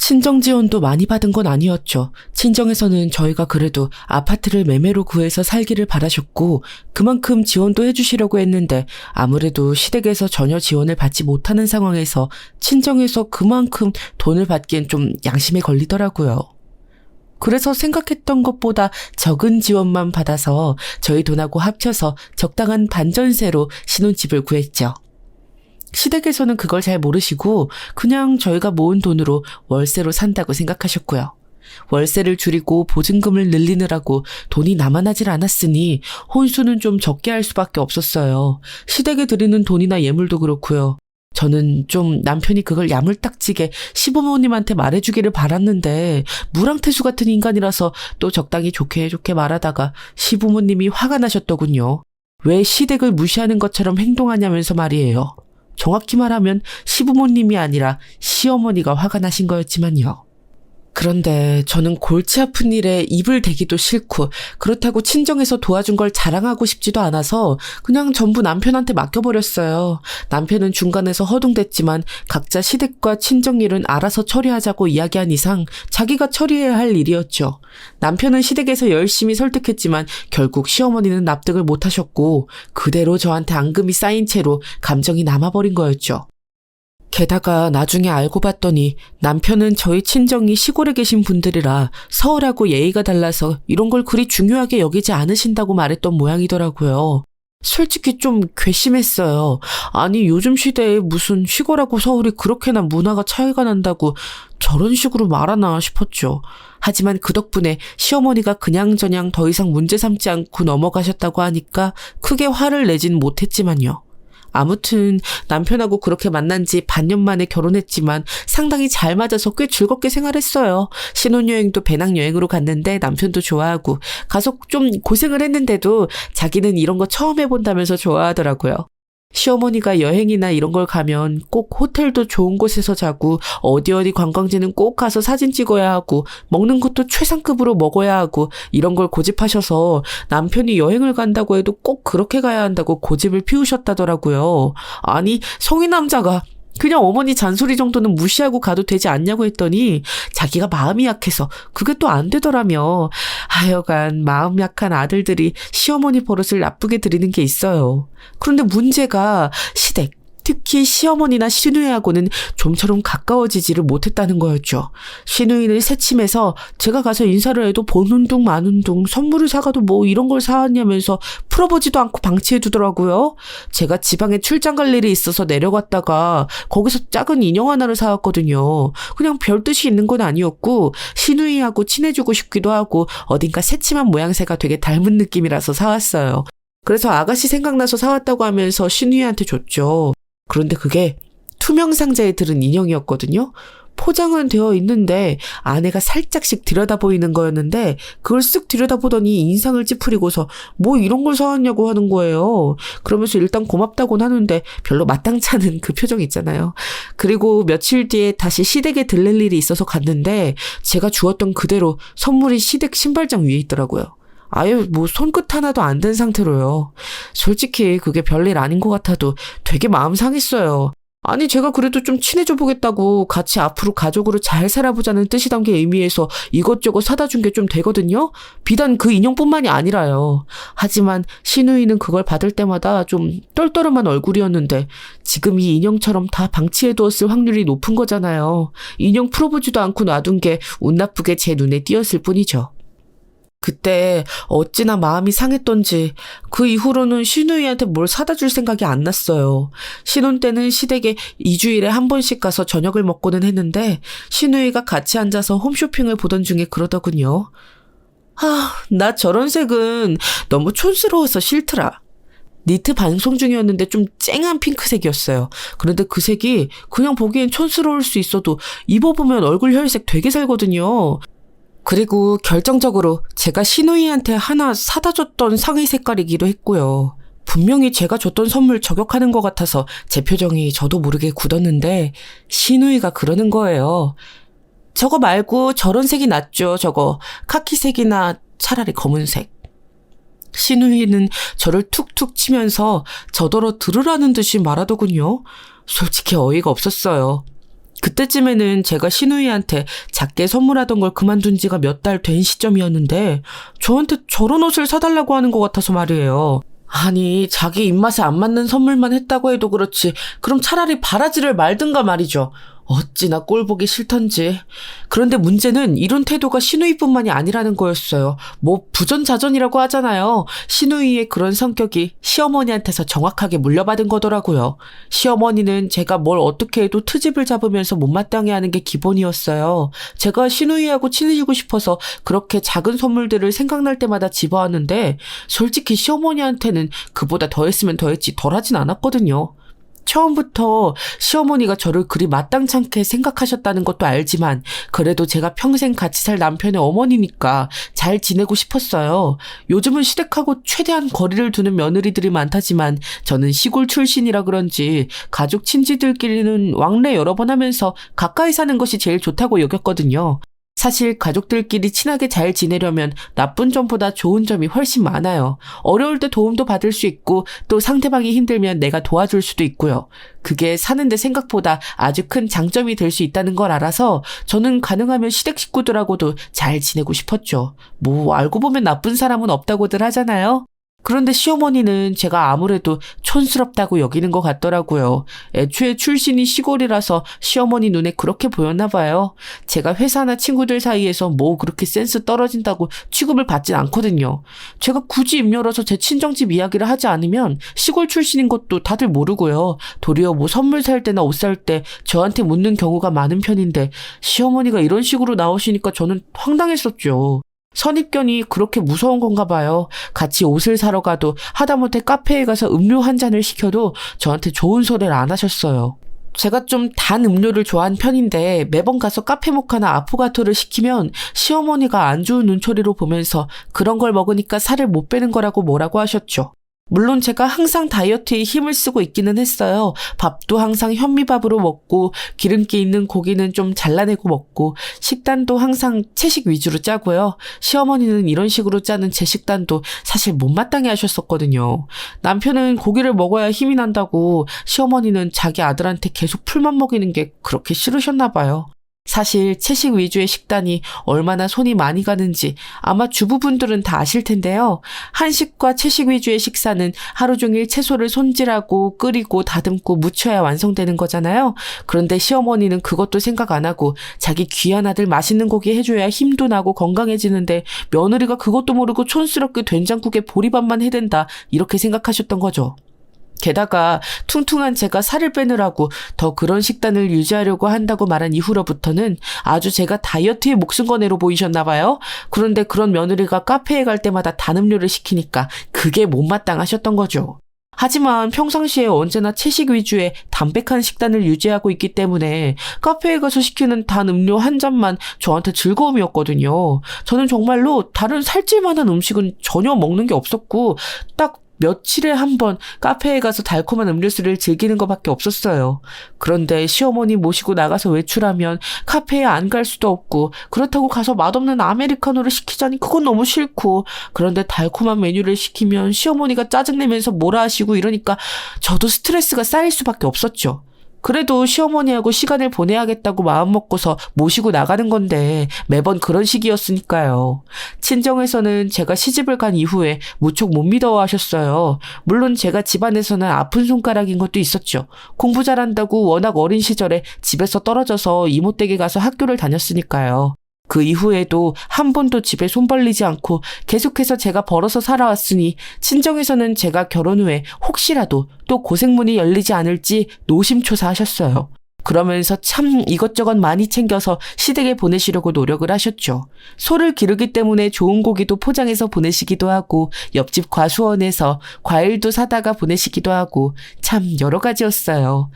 친정 지원도 많이 받은 건 아니었죠. 친정에서는 저희가 그래도 아파트를 매매로 구해서 살기를 바라셨고 그만큼 지원도 해주시려고 했는데 아무래도 시댁에서 전혀 지원을 받지 못하는 상황에서 친정에서 그만큼 돈을 받기엔 좀 양심에 걸리더라고요. 그래서 생각했던 것보다 적은 지원만 받아서 저희 돈하고 합쳐서 적당한 반전세로 신혼집을 구했죠. 시댁에서는 그걸 잘 모르시고 그냥 저희가 모은 돈으로 월세로 산다고 생각하셨고요. 월세를 줄이고 보증금을 늘리느라고 돈이 남아나질 않았으니 혼수는 좀 적게 할 수밖에 없었어요. 시댁에 드리는 돈이나 예물도 그렇고요. 저는 좀 남편이 그걸 야물딱지게 시부모님한테 말해주기를 바랐는데 무랑태수 같은 인간이라서 또 적당히 좋게 말하다가 시부모님이 화가 나셨더군요. 왜 시댁을 무시하는 것처럼 행동하냐면서 말이에요. 정확히 말하면 시부모님이 아니라 시어머니가 화가 나신 거였지만요. 그런데 저는 골치 아픈 일에 입을 대기도 싫고 그렇다고 친정에서 도와준 걸 자랑하고 싶지도 않아서 그냥 전부 남편한테 맡겨버렸어요. 남편은 중간에서 허둥댔지만 각자 시댁과 친정 일은 알아서 처리하자고 이야기한 이상 자기가 처리해야 할 일이었죠. 남편은 시댁에서 열심히 설득했지만 결국 시어머니는 납득을 못하셨고 그대로 저한테 앙금이 쌓인 채로 감정이 남아버린 거였죠. 게다가 나중에 알고 봤더니 남편은 저희 친정이 시골에 계신 분들이라 서울하고 예의가 달라서 이런 걸 그리 중요하게 여기지 않으신다고 말했던 모양이더라고요. 솔직히 좀 괘씸했어요. 아니 요즘 시대에 무슨 시골하고 서울이 그렇게나 문화가 차이가 난다고 저런 식으로 말하나 싶었죠. 하지만 그 덕분에 시어머니가 그냥저냥 더 이상 문제 삼지 않고 넘어가셨다고 하니까 크게 화를 내진 못했지만요. 아무튼 남편하고 그렇게 만난 지 반년 만에 결혼했지만 상당히 잘 맞아서 꽤 즐겁게 생활했어요. 신혼여행도 배낭여행으로 갔는데 남편도 좋아하고 가서 좀 고생을 했는데도 자기는 이런 거 처음 해본다면서 좋아하더라고요. 시어머니가 여행이나 이런 걸 가면 꼭 호텔도 좋은 곳에서 자고 어디 관광지는 꼭 가서 사진 찍어야 하고 먹는 것도 최상급으로 먹어야 하고 이런 걸 고집하셔서 남편이 여행을 간다고 해도 꼭 그렇게 가야 한다고 고집을 피우셨다더라고요. 아니 성인 남자가 그냥 어머니 잔소리 정도는 무시하고 가도 되지 않냐고 했더니 자기가 마음이 약해서 그게 또 안 되더라며. 하여간 마음 약한 아들들이 시어머니 버릇을 나쁘게 들이는 게 있어요. 그런데 문제가 시댁, 특히 시어머니나 시누이하고는 좀처럼 가까워지지를 못했다는 거였죠. 시누이는 새침해서 제가 가서 인사를 해도 보는 둥 마는 둥 선물을 사가도 뭐 이런 걸 사왔냐면서 풀어보지도 않고 방치해두더라고요. 제가 지방에 출장 갈 일이 있어서 내려갔다가 거기서 작은 인형 하나를 사왔거든요. 그냥 별 뜻이 있는 건 아니었고 시누이하고 친해지고 싶기도 하고 어딘가 새침한 모양새가 되게 닮은 느낌이라서 사왔어요. 그래서 아가씨 생각나서 사왔다고 하면서 시누이한테 줬죠. 그런데 그게 투명 상자에 들은 인형이었거든요. 포장은 되어 있는데 안에가 살짝씩 들여다보이는 거였는데 그걸 쓱 들여다보더니 인상을 찌푸리고서 뭐 이런 걸 사왔냐고 하는 거예요. 그러면서 일단 고맙다고는 하는데 별로 마땅치 않은 그 표정 있잖아요. 그리고 며칠 뒤에 다시 시댁에 들릴 일이 있어서 갔는데 제가 주었던 그대로 선물이 시댁 신발장 위에 있더라고요. 아예 뭐 손끝 하나도 안 된 상태로요. 솔직히 그게 별일 아닌 것 같아도 되게 마음 상했어요. 아니 제가 그래도 좀 친해져 보겠다고 같이 앞으로 가족으로 잘 살아보자는 뜻이 담긴 의미에서 이것저것 사다 준 게 좀 되거든요. 비단 그 인형뿐만이 아니라요. 하지만 시누이는 그걸 받을 때마다 좀 떨떠름한 얼굴이었는데 지금 이 인형처럼 다 방치해두었을 확률이 높은 거잖아요. 인형 풀어보지도 않고 놔둔 게 운 나쁘게 제 눈에 띄었을 뿐이죠. 그때 어찌나 마음이 상했던지 그 이후로는 시누이한테 뭘 사다 줄 생각이 안 났어요. 신혼 때는 시댁에 2주일에 한 번씩 가서 저녁을 먹고는 했는데 시누이가 같이 앉아서 홈쇼핑을 보던 중에 그러더군요. 나 저런 색은 너무 촌스러워서 싫더라. 니트 방송 중이었는데 좀 쨍한 핑크색이었어요. 그런데 그 색이 그냥 보기엔 촌스러울 수 있어도 입어보면 얼굴 혈색 되게 살거든요. 그리고 결정적으로 제가 시누이한테 하나 사다 줬던 상의 색깔이기도 했고요. 분명히 제가 줬던 선물 저격하는 것 같아서 제 표정이 저도 모르게 굳었는데 시누이가 그러는 거예요. 저거 말고 저런 색이 낫죠. 저거 카키색이나 차라리 검은색. 시누이는 저를 툭툭 치면서 저더러 들으라는 듯이 말하더군요. 솔직히 어이가 없었어요. 그때쯤에는 제가 시누이한테 작게 선물하던 걸 그만둔 지가 몇 달 된 시점이었는데 저한테 저런 옷을 사달라고 하는 것 같아서 말이에요. 아니 자기 입맛에 안 맞는 선물만 했다고 해도 그렇지 그럼 차라리 바라지를 말든가 말이죠. 어찌나 꼴보기 싫던지. 그런데 문제는 이런 태도가 시누이뿐만이 아니라는 거였어요. 뭐 부전자전이라고 하잖아요. 시누이의 그런 성격이 시어머니한테서 정확하게 물려받은 거더라고요. 시어머니는 제가 뭘 어떻게 해도 트집을 잡으면서 못마땅해 하는 게 기본이었어요. 제가 시누이하고 친해지고 싶어서 그렇게 작은 선물들을 생각날 때마다 집어왔는데 솔직히 시어머니한테는 그보다 더했으면 더했지 덜하진 않았거든요. 처음부터 시어머니가 저를 그리 마땅찮게 생각하셨다는 것도 알지만 그래도 제가 평생 같이 살 남편의 어머니니까 잘 지내고 싶었어요. 요즘은 시댁하고 최대한 거리를 두는 며느리들이 많다지만 저는 시골 출신이라 그런지 가족 친지들끼리는 왕래 여러 번 하면서 가까이 사는 것이 제일 좋다고 여겼거든요. 사실 가족들끼리 친하게 잘 지내려면 나쁜 점보다 좋은 점이 훨씬 많아요. 어려울 때 도움도 받을 수 있고 또 상대방이 힘들면 내가 도와줄 수도 있고요. 그게 사는데 생각보다 아주 큰 장점이 될 수 있다는 걸 알아서 저는 가능하면 시댁 식구들하고도 잘 지내고 싶었죠. 뭐 알고 보면 나쁜 사람은 없다고들 하잖아요. 그런데 시어머니는 제가 아무래도 촌스럽다고 여기는 것 같더라고요. 애초에 출신이 시골이라서 시어머니 눈에 그렇게 보였나 봐요. 제가 회사나 친구들 사이에서 뭐 그렇게 센스 떨어진다고 취급을 받진 않거든요. 제가 굳이 입 열어서 제 친정집 이야기를 하지 않으면 시골 출신인 것도 다들 모르고요. 도리어 뭐 선물 살 때나 옷 살 때 저한테 묻는 경우가 많은 편인데 시어머니가 이런 식으로 나오시니까 저는 황당했었죠. 선입견이 그렇게 무서운 건가 봐요. 같이 옷을 사러 가도 하다못해 카페에 가서 음료 한 잔을 시켜도 저한테 좋은 소리를 안 하셨어요. 제가 좀 단 음료를 좋아하는 편인데 매번 가서 카페 모카나 아포가토를 시키면 시어머니가 안 좋은 눈초리로 보면서 그런 걸 먹으니까 살을 못 빼는 거라고 뭐라고 하셨죠. 물론 제가 항상 다이어트에 힘을 쓰고 있기는 했어요. 밥도 항상 현미밥으로 먹고 기름기 있는 고기는 좀 잘라내고 먹고 식단도 항상 채식 위주로 짜고요. 시어머니는 이런 식으로 짜는 제 식단도 사실 못마땅해 하셨었거든요. 남편은 고기를 먹어야 힘이 난다고 시어머니는 자기 아들한테 계속 풀만 먹이는 게 그렇게 싫으셨나 봐요. 사실 채식 위주의 식단이 얼마나 손이 많이 가는지 아마 주부분들은 다 아실 텐데요. 한식과 채식 위주의 식사는 하루 종일 채소를 손질하고 끓이고 다듬고 무쳐야 완성되는 거잖아요. 그런데 시어머니는 그것도 생각 안 하고 자기 귀한 아들 맛있는 고기 해줘야 힘도 나고 건강해지는데 며느리가 그것도 모르고 촌스럽게 된장국에 보리밥만 해댄다 이렇게 생각하셨던 거죠. 게다가 퉁퉁한 제가 살을 빼느라고 더 그런 식단을 유지하려고 한다고 말한 이후로부터는 아주 제가 다이어트에 목숨 건 애로 보이셨나 봐요. 그런데 그런 며느리가 카페에 갈 때마다 단 음료를 시키니까 그게 못마땅하셨던 거죠. 하지만 평상시에 언제나 채식 위주의 담백한 식단을 유지하고 있기 때문에 카페에 가서 시키는 단 음료 한 잔만 저한테 즐거움이었거든요. 저는 정말로 다른 살찔 만한 음식은 전혀 먹는 게 없었고 딱 며칠에 한 번 카페에 가서 달콤한 음료수를 즐기는 것밖에 없었어요. 그런데 시어머니 모시고 나가서 외출하면 카페에 안 갈 수도 없고 그렇다고 가서 맛없는 아메리카노를 시키자니 그건 너무 싫고 그런데 달콤한 메뉴를 시키면 시어머니가 짜증내면서 뭐라 하시고 이러니까 저도 스트레스가 쌓일 수밖에 없었죠. 그래도 시어머니하고 시간을 보내야겠다고 마음먹고서 모시고 나가는 건데 매번 그런 식이었으니까요. 친정에서는 제가 시집을 간 이후에 무척 못 믿어하셨어요. 물론 제가 집안에서는 아픈 손가락인 것도 있었죠. 공부 잘한다고 워낙 어린 시절에 집에서 떨어져서 이모댁에 가서 학교를 다녔으니까요. 그 이후에도 한 번도 집에 손 벌리지 않고 계속해서 제가 벌어서 살아왔으니 친정에서는 제가 결혼 후에 혹시라도 또 고생문이 열리지 않을지 노심초사하셨어요. 그러면서 참 이것저것 많이 챙겨서 시댁에 보내시려고 노력을 하셨죠. 소를 기르기 때문에 좋은 고기도 포장해서 보내시기도 하고 옆집 과수원에서 과일도 사다가 보내시기도 하고 참 여러 가지였어요.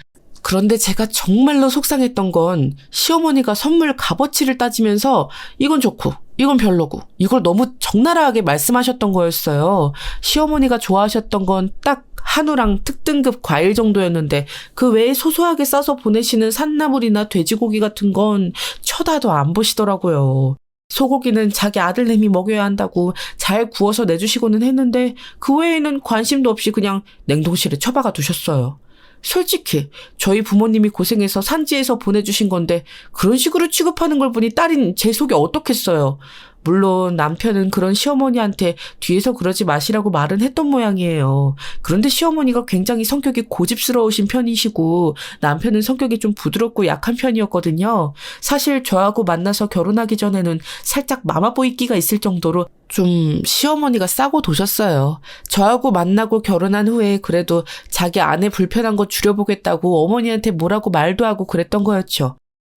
그런데 제가 정말로 속상했던 건 시어머니가 선물 값어치를 따지면서 이건 좋고 이건 별로고 이걸 너무 적나라하게 말씀하셨던 거였어요. 시어머니가 좋아하셨던 건 딱 한우랑 특등급 과일 정도였는데 그 외에 소소하게 싸서 보내시는 산나물이나 돼지고기 같은 건 쳐다도 안 보시더라고요. 소고기는 자기 아들내미 먹여야 한다고 잘 구워서 내주시고는 했는데 그 외에는 관심도 없이 그냥 냉동실에 처박아 두셨어요. 솔직히 저희 부모님이 고생해서 산지에서 보내주신 건데 그런 식으로 취급하는 걸 보니 딸인 제 속이 어떻겠어요. 물론 남편은 그런 시어머니한테 뒤에서 그러지 마시라고 말은 했던 모양이에요. 그런데 시어머니가 굉장히 성격이 고집스러우신 편이시고 남편은 성격이 좀 부드럽고 약한 편이었거든요. 사실 저하고 만나서 결혼하기 전에는 살짝 마마보이끼가 있을 정도로 좀 시어머니가 싸고 도셨어요. 저하고 만나고 결혼한 후에 그래도 자기 아내 불편한 거 줄여보겠다고 어머니한테 뭐라고 말도 하고 그랬던 거였죠.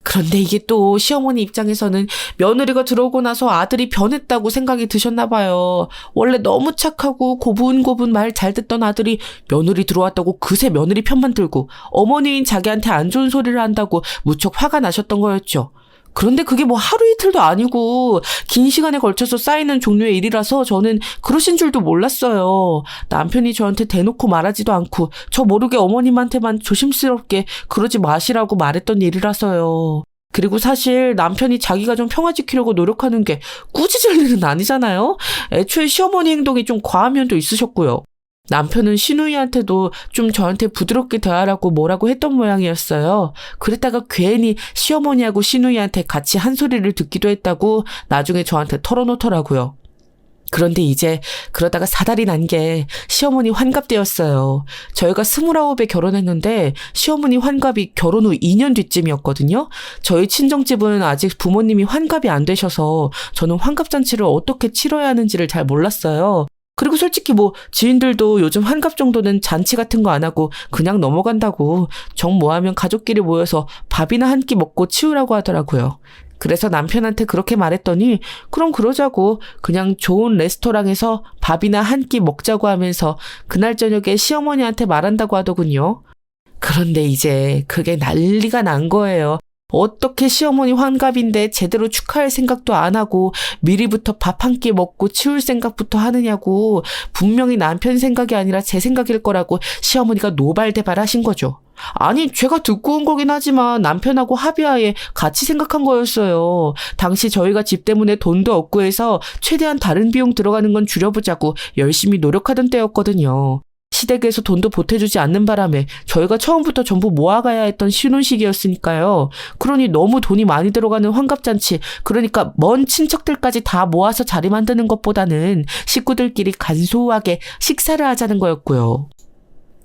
그런데 이게 또 시어머니 입장에서는 며느리가 들어오고 나서 아들이 변했다고 생각이 드셨나 봐요. 원래 너무 착하고 고분고분 말 잘 듣던 아들이 며느리 들어왔다고 그새 며느리 편만 들고 어머니인 자기한테 안 좋은 소리를 한다고 무척 화가 나셨던 거였죠. 그런데 그게 뭐 하루 이틀도 아니고 긴 시간에 걸쳐서 쌓이는 종류의 일이라서 저는 그러신 줄도 몰랐어요. 남편이 저한테 대놓고 말하지도 않고 저 모르게 어머님한테만 조심스럽게 그러지 마시라고 말했던 일이라서요. 그리고 사실 남편이 자기 가정 평화 지키려고 노력하는 게 꾸짖을 일은 아니잖아요. 애초에 시어머니 행동이 좀 과한 면도 있으셨고요. 남편은 시누이한테도 좀 저한테 부드럽게 대하라고 뭐라고 했던 모양이었어요. 그랬다가 괜히 시어머니하고 시누이한테 같이 한 소리를 듣기도 했다고 나중에 저한테 털어놓더라고요. 그런데 이제 그러다가 사달이 난 게 시어머니 환갑 때였어요. 저희가 29에 결혼했는데 시어머니 환갑이 결혼 후 2년 뒤쯤이었거든요. 저희 친정집은 아직 부모님이 환갑이 안 되셔서 저는 환갑잔치를 어떻게 치러야 하는지를 잘 몰랐어요. 그리고 솔직히 뭐 지인들도 요즘 환갑 정도는 잔치 같은 거 안 하고 그냥 넘어간다고 정 모하면 가족끼리 모여서 밥이나 한 끼 먹고 치우라고 하더라고요. 그래서 남편한테 그렇게 말했더니 그럼 그러자고 그냥 좋은 레스토랑에서 밥이나 한 끼 먹자고 하면서 그날 저녁에 시어머니한테 말한다고 하더군요. 그런데 이제 그게 난리가 난 거예요. 어떻게 시어머니 환갑인데 제대로 축하할 생각도 안 하고 미리부터 밥 한 끼 먹고 치울 생각부터 하느냐고 분명히 남편 생각이 아니라 제 생각일 거라고 시어머니가 노발대발 하신 거죠. 아니 제가 듣고 온 거긴 하지만 남편하고 합의하에 같이 생각한 거였어요. 당시 저희가 집 때문에 돈도 없고 해서 최대한 다른 비용 들어가는 건 줄여보자고 열심히 노력하던 때였거든요. 시댁에서 돈도 보태주지 않는 바람에 저희가 처음부터 전부 모아가야 했던 신혼식이었으니까요. 그러니 너무 돈이 많이 들어가는 환갑잔치, 그러니까 먼 친척들까지 다 모아서 자리 만드는 것보다는 식구들끼리 간소하게 식사를 하자는 거였고요.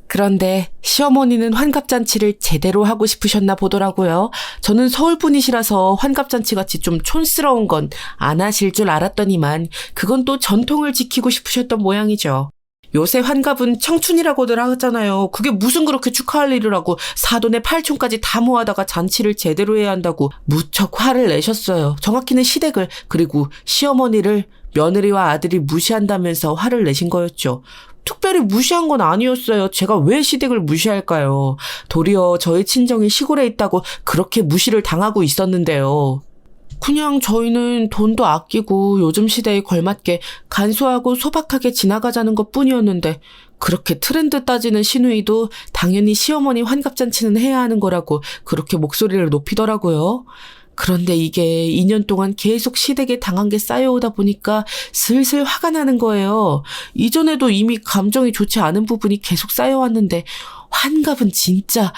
그런데 시어머니는 환갑잔치를 제대로 하고 싶으셨나 보더라고요. 저는 서울 분이시라서 환갑잔치같이 좀 촌스러운 건 안 하실 줄 알았더니만 그건 또 전통을 지키고 싶으셨던 모양이죠. 요새 환갑은 청춘이라고들 하잖아요. 그게 무슨 그렇게 축하할 일이라고 사돈의 8촌까지 다 모아다가 잔치를 제대로 해야 한다고 무척 화를 내셨어요. 정확히는 시댁을, 그리고 시어머니를 며느리와 아들이 무시한다면서 화를 내신 거였죠. 특별히 무시한 건 아니었어요. 제가 왜 시댁을 무시할까요? 도리어 저희 친정이 시골에 있다고 그렇게 무시를 당하고 있었는데요. 그냥 저희는 돈도 아끼고 요즘 시대에 걸맞게 간소하고 소박하게 지나가자는 것 뿐이었는데 그렇게 트렌드 따지는 시누이도 당연히 시어머니 환갑잔치는 해야 하는 거라고 그렇게 목소리를 높이더라고요. 그런데 이게 2년 동안 계속 시댁에 당한 게 쌓여오다 보니까 슬슬 화가 나는 거예요. 이전에도 이미 감정이 좋지 않은 부분이 계속 쌓여왔는데 환갑은 진짜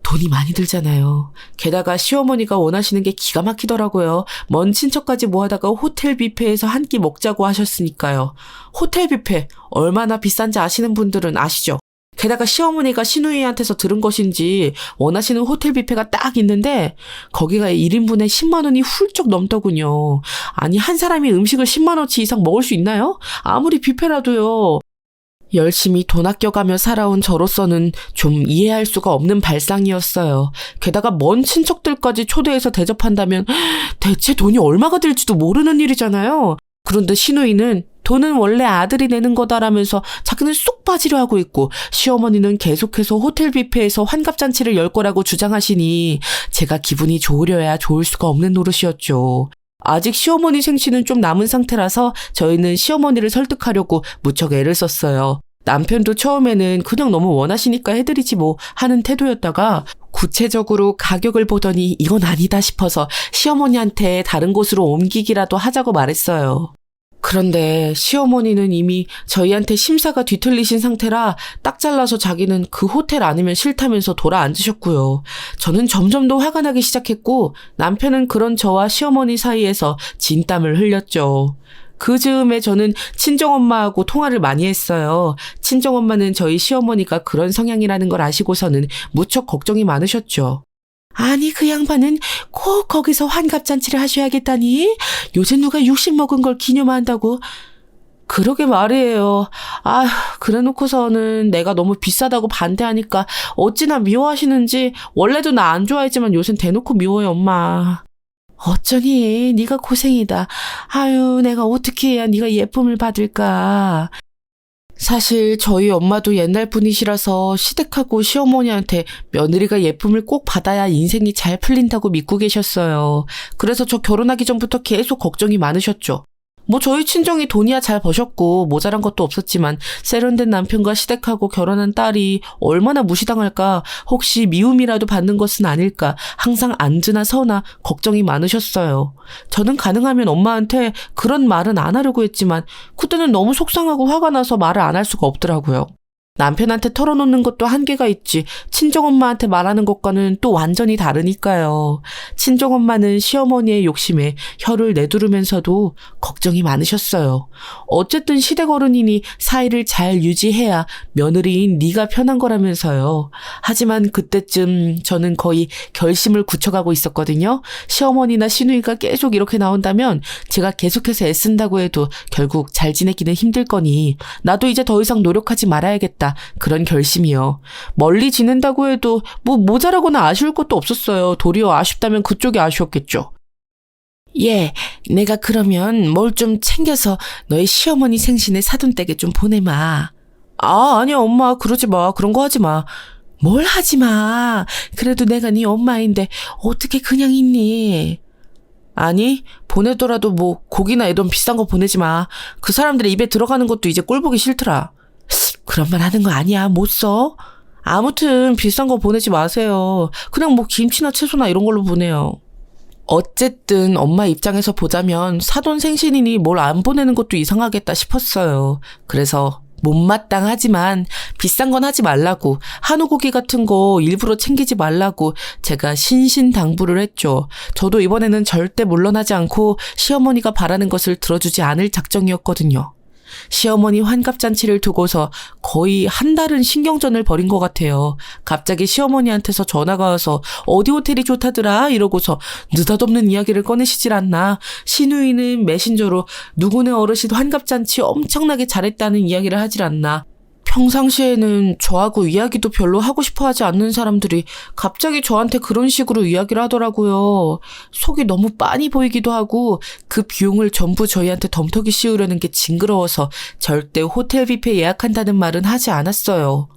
돈이 많이 들잖아요. 게다가 시어머니가 원하시는 게 기가 막히더라고요. 먼 친척까지 모아다가 호텔 뷔페에서 한 끼 먹자고 하셨으니까요. 호텔 뷔페 얼마나 비싼지 아시는 분들은 아시죠? 게다가 시어머니가 시누이한테서 들은 것인지 원하시는 호텔 뷔페가 딱 있는데 거기가 1인분에 10만 원이 훌쩍 넘더군요. 아니 한 사람이 음식을 10만 원치 이상 먹을 수 있나요? 아무리 뷔페라도요. 열심히 돈 아껴가며 살아온 저로서는 좀 이해할 수가 없는 발상이었어요. 게다가 먼 친척들까지 초대해서 대접한다면 대체 돈이 얼마가 들지도 모르는 일이잖아요. 그런데 시누이는 돈은 원래 아들이 내는 거다라면서 자기는 쏙 빠지려 하고 있고 시어머니는 계속해서 호텔 뷔페에서 환갑잔치를 열 거라고 주장하시니 제가 기분이 좋으려야 좋을 수가 없는 노릇이었죠. 아직 시어머니 생신은 좀 남은 상태라서 저희는 시어머니를 설득하려고 무척 애를 썼어요. 남편도 처음에는 그냥 너무 원하시니까 해드리지 뭐 하는 태도였다가 구체적으로 가격을 보더니 이건 아니다 싶어서 시어머니한테 다른 곳으로 옮기기라도 하자고 말했어요. 그런데 시어머니는 이미 저희한테 심사가 뒤틀리신 상태라 딱 잘라서 자기는 그 호텔 아니면 싫다면서 돌아 앉으셨고요. 저는 점점 더 화가 나기 시작했고 남편은 그런 저와 시어머니 사이에서 진땀을 흘렸죠. 그 즈음에 저는 친정엄마하고 통화를 많이 했어요. 친정엄마는 저희 시어머니가 그런 성향이라는 걸 아시고서는 무척 걱정이 많으셨죠. 아니 그 양반은 꼭 거기서 환갑잔치를 하셔야겠다니? 요새 누가 60 먹은 걸 기념한다고? 그러게 말이에요. 아, 그래놓고서는 내가 너무 비싸다고 반대하니까 어찌나 미워하시는지 원래도 나 안 좋아했지만 요샌 대놓고 미워요 엄마. 어쩌니 네가 고생이다. 아유 내가 어떻게 해야 네가 예쁨을 받을까. 사실 저희 엄마도 옛날 분이시라서 시댁하고 시어머니한테 며느리가 예쁨을 꼭 받아야 인생이 잘 풀린다고 믿고 계셨어요. 그래서 저 결혼하기 전부터 계속 걱정이 많으셨죠. 뭐 저희 친정이 돈이야 잘 버셨고 모자란 것도 없었지만 세련된 남편과 시댁하고 결혼한 딸이 얼마나 무시당할까, 혹시 미움이라도 받는 것은 아닐까 항상 안즈나 서나 걱정이 많으셨어요. 저는 가능하면 엄마한테 그런 말은 안 하려고 했지만 그때는 너무 속상하고 화가 나서 말을 안 할 수가 없더라고요. 남편한테 털어놓는 것도 한계가 있지 친정엄마한테 말하는 것과는 또 완전히 다르니까요. 친정엄마는 시어머니의 욕심에 혀를 내두르면서도 걱정이 많으셨어요. 어쨌든 시댁 어른이니 사이를 잘 유지해야 며느리인 네가 편한 거라면서요. 하지만 그때쯤 저는 거의 결심을 굳혀가고 있었거든요. 시어머니나 시누이가 계속 이렇게 나온다면 제가 계속해서 애쓴다고 해도 결국 잘 지내기는 힘들 거니 나도 이제 더 이상 노력하지 말아야겠다. 그런 결심이요. 멀리 지낸다고 해도 뭐 모자라거나 아쉬울 것도 없었어요. 도리어 아쉽다면 그쪽이 아쉬웠겠죠. 예, 내가 그러면 뭘 좀 챙겨서 너희 시어머니 생신에 사돈댁에 좀 보내마. 아, 아니야 엄마 그러지 마. 그런 거 하지 마. 뭘 하지 마. 그래도 내가 네 엄마인데 어떻게 그냥 있니? 아니, 보내더라도 뭐 고기나 이런 비싼 거 보내지 마. 그 사람들의 입에 들어가는 것도 이제 꼴 보기 싫더라. 그런 말 하는 거 아니야. 못 써. 아무튼 비싼 거 보내지 마세요. 그냥 뭐 김치나 채소나 이런 걸로 보내요. 어쨌든 엄마 입장에서 보자면 사돈 생신이니 뭘 안 보내는 것도 이상하겠다 싶었어요. 그래서 못마땅하지만 비싼 건 하지 말라고, 한우고기 같은 거 일부러 챙기지 말라고 제가 신신당부를 했죠. 저도 이번에는 절대 물러나지 않고 시어머니가 바라는 것을 들어주지 않을 작정이었거든요. 시어머니 환갑잔치를 두고서 거의 한 달은 신경전을 벌인 것 같아요. 갑자기 시어머니한테서 전화가 와서 어디 호텔이 좋다더라 이러고서 느닷없는 이야기를 꺼내시질 않나. 시누이는 메신저로 누구네 어르신 환갑잔치 엄청나게 잘했다는 이야기를 하질 않나. 평상시에는 저하고 이야기도 별로 하고 싶어 하지 않는 사람들이 갑자기 저한테 그런 식으로 이야기를 하더라고요. 속이 너무 빤히 보이기도 하고 그 비용을 전부 저희한테 덤터기 씌우려는 게 징그러워서 절대 호텔 뷔페 예약한다는 말은 하지 않았어요.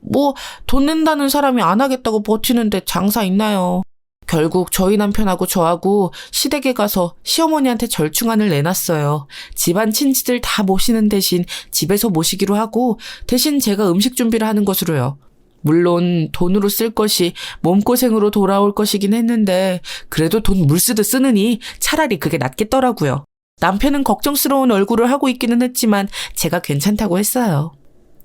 뭐 돈 낸다는 사람이 안 하겠다고 버티는데 장사 있나요? 결국 저희 남편하고 저하고 시댁에 가서 시어머니한테 절충안을 내놨어요. 집안 친지들 다 모시는 대신 집에서 모시기로 하고 대신 제가 음식 준비를 하는 것으로요. 물론 돈으로 쓸 것이 몸고생으로 돌아올 것이긴 했는데 그래도 돈 물쓰듯 쓰느니 차라리 그게 낫겠더라고요. 남편은 걱정스러운 얼굴을 하고 있기는 했지만 제가 괜찮다고 했어요.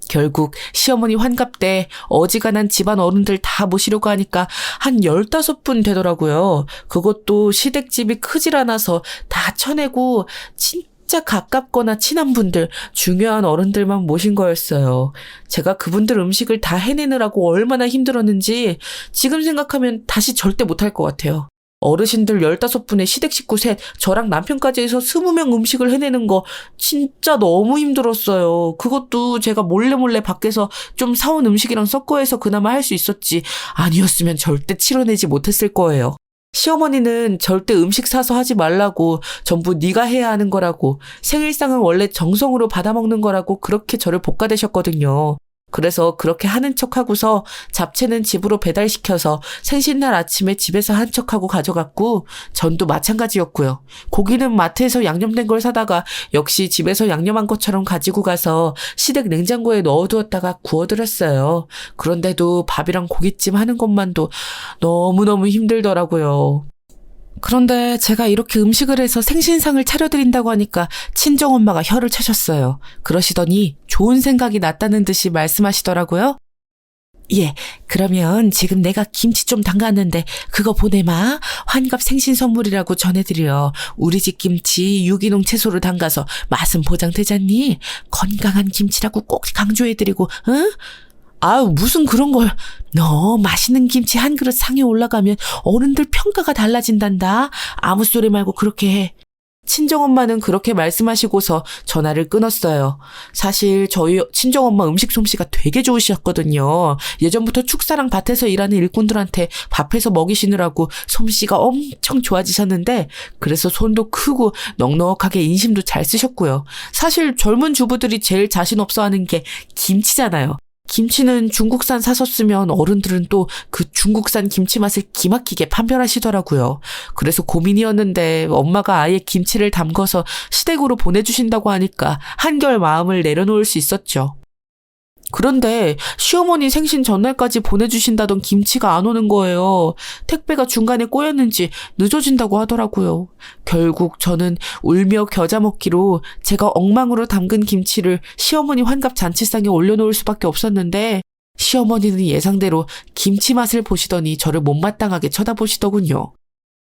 결국 시어머니 환갑 때 어지간한 집안 어른들 다 모시려고 하니까 한 15분 되더라고요. 그것도 시댁집이 크질 않아서 다 쳐내고 진짜 가깝거나 친한 분들, 중요한 어른들만 모신 거였어요. 제가 그분들 음식을 다 해내느라고 얼마나 힘들었는지 지금 생각하면 다시 절대 못할 것 같아요. 어르신들 15분에 시댁 식구 셋, 저랑 남편까지 해서 20명 음식을 해내는 거 진짜 너무 힘들었어요. 그것도 제가 몰래 밖에서 좀 사온 음식이랑 섞어 해서 그나마 할 수 있었지. 아니었으면 절대 치러내지 못했을 거예요. 시어머니는 절대 음식 사서 하지 말라고, 전부 네가 해야 하는 거라고, 생일상은 원래 정성으로 받아먹는 거라고 그렇게 저를 볶아대셨거든요. 그래서 그렇게 하는 척하고서 잡채는 집으로 배달시켜서 생신날 아침에 집에서 한 척하고 가져갔고 전도 마찬가지였고요. 고기는 마트에서 양념된 걸 사다가 역시 집에서 양념한 것처럼 가지고 가서 시댁 냉장고에 넣어두었다가 구워드렸어요. 그런데도 밥이랑 고깃찜 하는 것만도 너무너무 힘들더라고요. 그런데 제가 이렇게 음식을 해서 생신상을 차려드린다고 하니까 친정엄마가 혀를 차셨어요. 그러시더니 좋은 생각이 났다는 듯이 말씀하시더라고요. 예, 그러면 지금 내가 김치 좀 담갔는데 그거 보내마. 환갑 생신 선물이라고 전해드려. 우리 집 김치 유기농 채소로 담가서 맛은 보장되잖니? 건강한 김치라고 꼭 강조해드리고, 응? 아유, 무슨 그런 걸. 너 맛있는 김치 한 그릇 상에 올라가면 어른들 평가가 달라진단다. 아무 소리 말고 그렇게 해. 친정엄마는 그렇게 말씀하시고서 전화를 끊었어요. 사실 저희 친정엄마 음식 솜씨가 되게 좋으셨거든요. 예전부터 축사랑 밭에서 일하는 일꾼들한테 밥해서 먹이시느라고 솜씨가 엄청 좋아지셨는데, 그래서 손도 크고 넉넉하게 인심도 잘 쓰셨고요. 사실 젊은 주부들이 제일 자신 없어 하는 게 김치잖아요. 김치는 중국산 사서 쓰면 어른들은 또 그 중국산 김치 맛을 기막히게 판별하시더라고요. 그래서 고민이었는데 엄마가 아예 김치를 담궈서 시댁으로 보내주신다고 하니까 한결 마음을 내려놓을 수 있었죠. 그런데 시어머니 생신 전날까지 보내주신다던 김치가 안 오는 거예요. 택배가 중간에 꼬였는지 늦어진다고 하더라고요. 결국 저는 울며 겨자 먹기로 제가 엉망으로 담근 김치를 시어머니 환갑 잔치상에 올려놓을 수밖에 없었는데, 시어머니는 예상대로 김치 맛을 보시더니 저를 못마땅하게 쳐다보시더군요.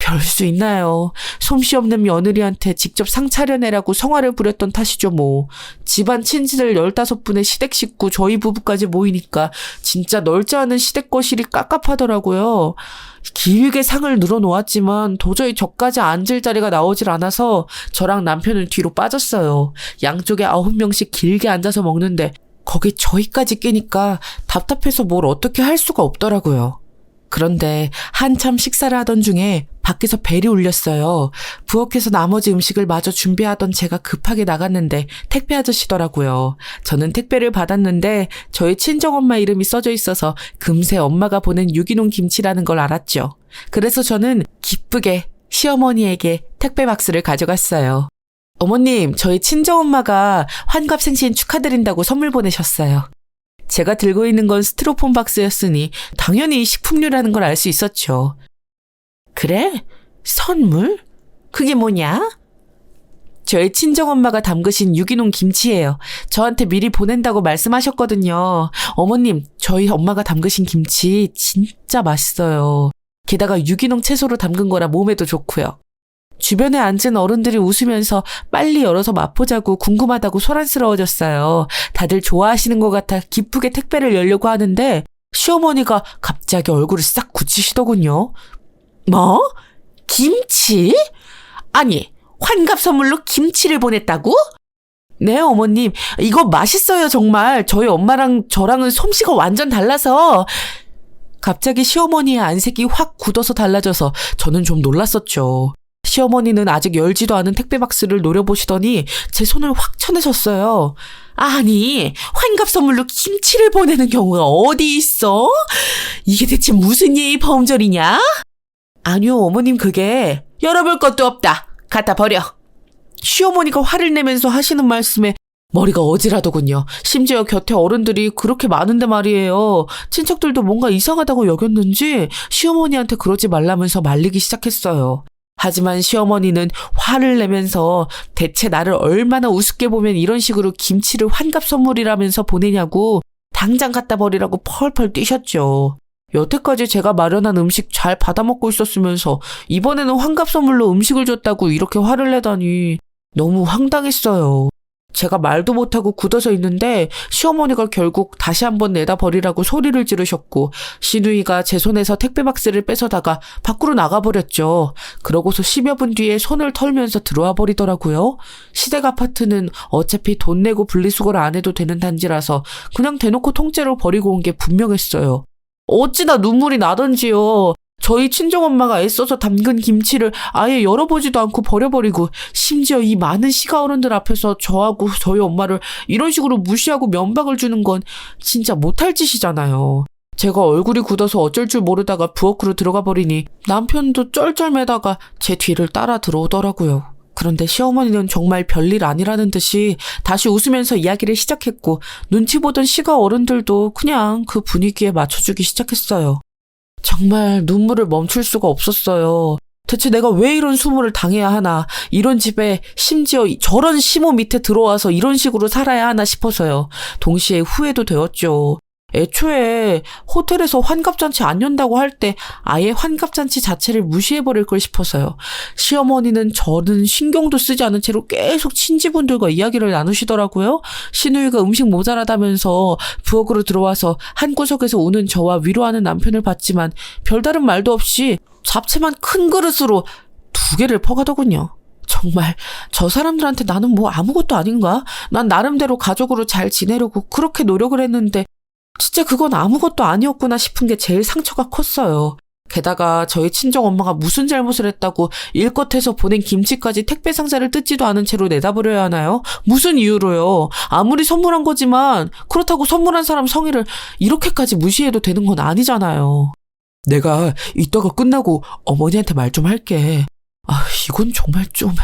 별 수 있나요? 솜씨 없는 며느리한테 직접 상 차려내라고 성화를 부렸던 탓이죠 뭐. 집안 친지들 15분의 시댁 식구 저희 부부까지 모이니까 진짜 넓지 않은 시댁 거실이 깝깝하더라고요. 길게 상을 늘어놓았지만 도저히 저까지 앉을 자리가 나오질 않아서 저랑 남편은 뒤로 빠졌어요. 양쪽에 9명씩 길게 앉아서 먹는데 거기 저희까지 끼니까 답답해서 뭘 어떻게 할 수가 없더라고요. 그런데 한참 식사를 하던 중에 밖에서 벨이 울렸어요. 부엌에서 나머지 음식을 마저 준비하던 제가 급하게 나갔는데 택배 아저씨더라고요. 저는 택배를 받았는데 저희 친정엄마 이름이 써져 있어서 금세 엄마가 보낸 유기농 김치라는 걸 알았죠. 그래서 저는 기쁘게 시어머니에게 택배 박스를 가져갔어요. 어머님, 저희 친정엄마가 환갑 생신 축하드린다고 선물 보내셨어요. 제가 들고 있는 건 스티로폼 박스였으니 당연히 식품류라는 걸 알 수 있었죠. 그래? 선물? 그게 뭐냐? 저희 친정엄마가 담그신 유기농 김치예요. 저한테 미리 보낸다고 말씀하셨거든요. 어머님, 저희 엄마가 담그신 김치 진짜 맛있어요. 게다가 유기농 채소로 담근 거라 몸에도 좋고요. 주변에 앉은 어른들이 웃으면서 빨리 열어서 맛보자고 궁금하다고 소란스러워졌어요. 다들 좋아하시는 것 같아 기쁘게 택배를 열려고 하는데 시어머니가 갑자기 얼굴을 싹 굳히시더군요. 뭐? 김치? 아니, 환갑 선물로 김치를 보냈다고? 네, 어머님. 이거 맛있어요, 정말. 저희 엄마랑 저랑은 솜씨가 완전 달라서. 갑자기 시어머니의 안색이 확 굳어서 달라져서 저는 좀 놀랐었죠. 시어머니는 아직 열지도 않은 택배 박스를 노려보시더니 제 손을 확 쳐내셨어요. 아니, 환갑 선물로 김치를 보내는 경우가 어디 있어? 이게 대체 무슨 예의 범절이냐? 아니요, 어머님, 그게 열어볼 것도 없다. 갖다 버려. 시어머니가 화를 내면서 하시는 말씀에 머리가 어지라더군요. 심지어 곁에 어른들이 그렇게 많은데 말이에요. 친척들도 뭔가 이상하다고 여겼는지 시어머니한테 그러지 말라면서 말리기 시작했어요. 하지만 시어머니는 화를 내면서 대체 나를 얼마나 우습게 보면 이런 식으로 김치를 환갑 선물이라면서 보내냐고 당장 갖다 버리라고 펄펄 뛰셨죠. 여태까지 제가 마련한 음식 잘 받아먹고 있었으면서 이번에는 환갑 선물로 음식을 줬다고 이렇게 화를 내다니 너무 황당했어요. 제가 말도 못하고 굳어서 있는데 시어머니가 결국 다시 한번 내다 버리라고 소리를 지르셨고 시누이가 제 손에서 택배 박스를 뺏어다가 밖으로 나가버렸죠. 그러고서 10여 분 뒤에 손을 털면서 들어와 버리더라고요. 시댁 아파트는 어차피 돈 내고 분리수거를 안 해도 되는 단지라서 그냥 대놓고 통째로 버리고 온 게 분명했어요. 어찌나 눈물이 나던지요. 저희 친정엄마가 애써서 담근 김치를 아예 열어보지도 않고 버려버리고 심지어 이 많은 시가 어른들 앞에서 저하고 저희 엄마를 이런 식으로 무시하고 면박을 주는 건 진짜 못할 짓이잖아요. 제가 얼굴이 굳어서 어쩔 줄 모르다가 부엌으로 들어가 버리니 남편도 쩔쩔매다가 제 뒤를 따라 들어오더라고요. 그런데 시어머니는 정말 별일 아니라는 듯이 다시 웃으면서 이야기를 시작했고 눈치 보던 시가 어른들도 그냥 그 분위기에 맞춰주기 시작했어요. 정말 눈물을 멈출 수가 없었어요. 대체 내가 왜 이런 수모를 당해야 하나, 이런 집에 심지어 저런 시모 밑에 들어와서 이런 식으로 살아야 하나 싶어서요. 동시에 후회도 되었죠. 애초에 호텔에서 환갑잔치 안 연다고 할 때 아예 환갑잔치 자체를 무시해버릴 걸 싶어서요. 시어머니는 저는 신경도 쓰지 않은 채로 계속 친지분들과 이야기를 나누시더라고요. 시누이가 음식 모자라다면서 부엌으로 들어와서 한구석에서 우는 저와 위로하는 남편을 봤지만 별다른 말도 없이 잡채만 큰 그릇으로 2개를 퍼가더군요. 정말 저 사람들한테 나는 뭐 아무것도 아닌가? 난 나름대로 가족으로 잘 지내려고 그렇게 노력을 했는데 진짜 그건 아무것도 아니었구나 싶은 게 제일 상처가 컸어요. 게다가 저희 친정엄마가 무슨 잘못을 했다고 일껏해서 보낸 김치까지 택배 상자를 뜯지도 않은 채로 내다버려야 하나요? 무슨 이유로요? 아무리 선물한 거지만 그렇다고 선물한 사람 성의를 이렇게까지 무시해도 되는 건 아니잖아요. 내가 이따가 끝나고 어머니한테 말 좀 할게. 이건 정말 좀...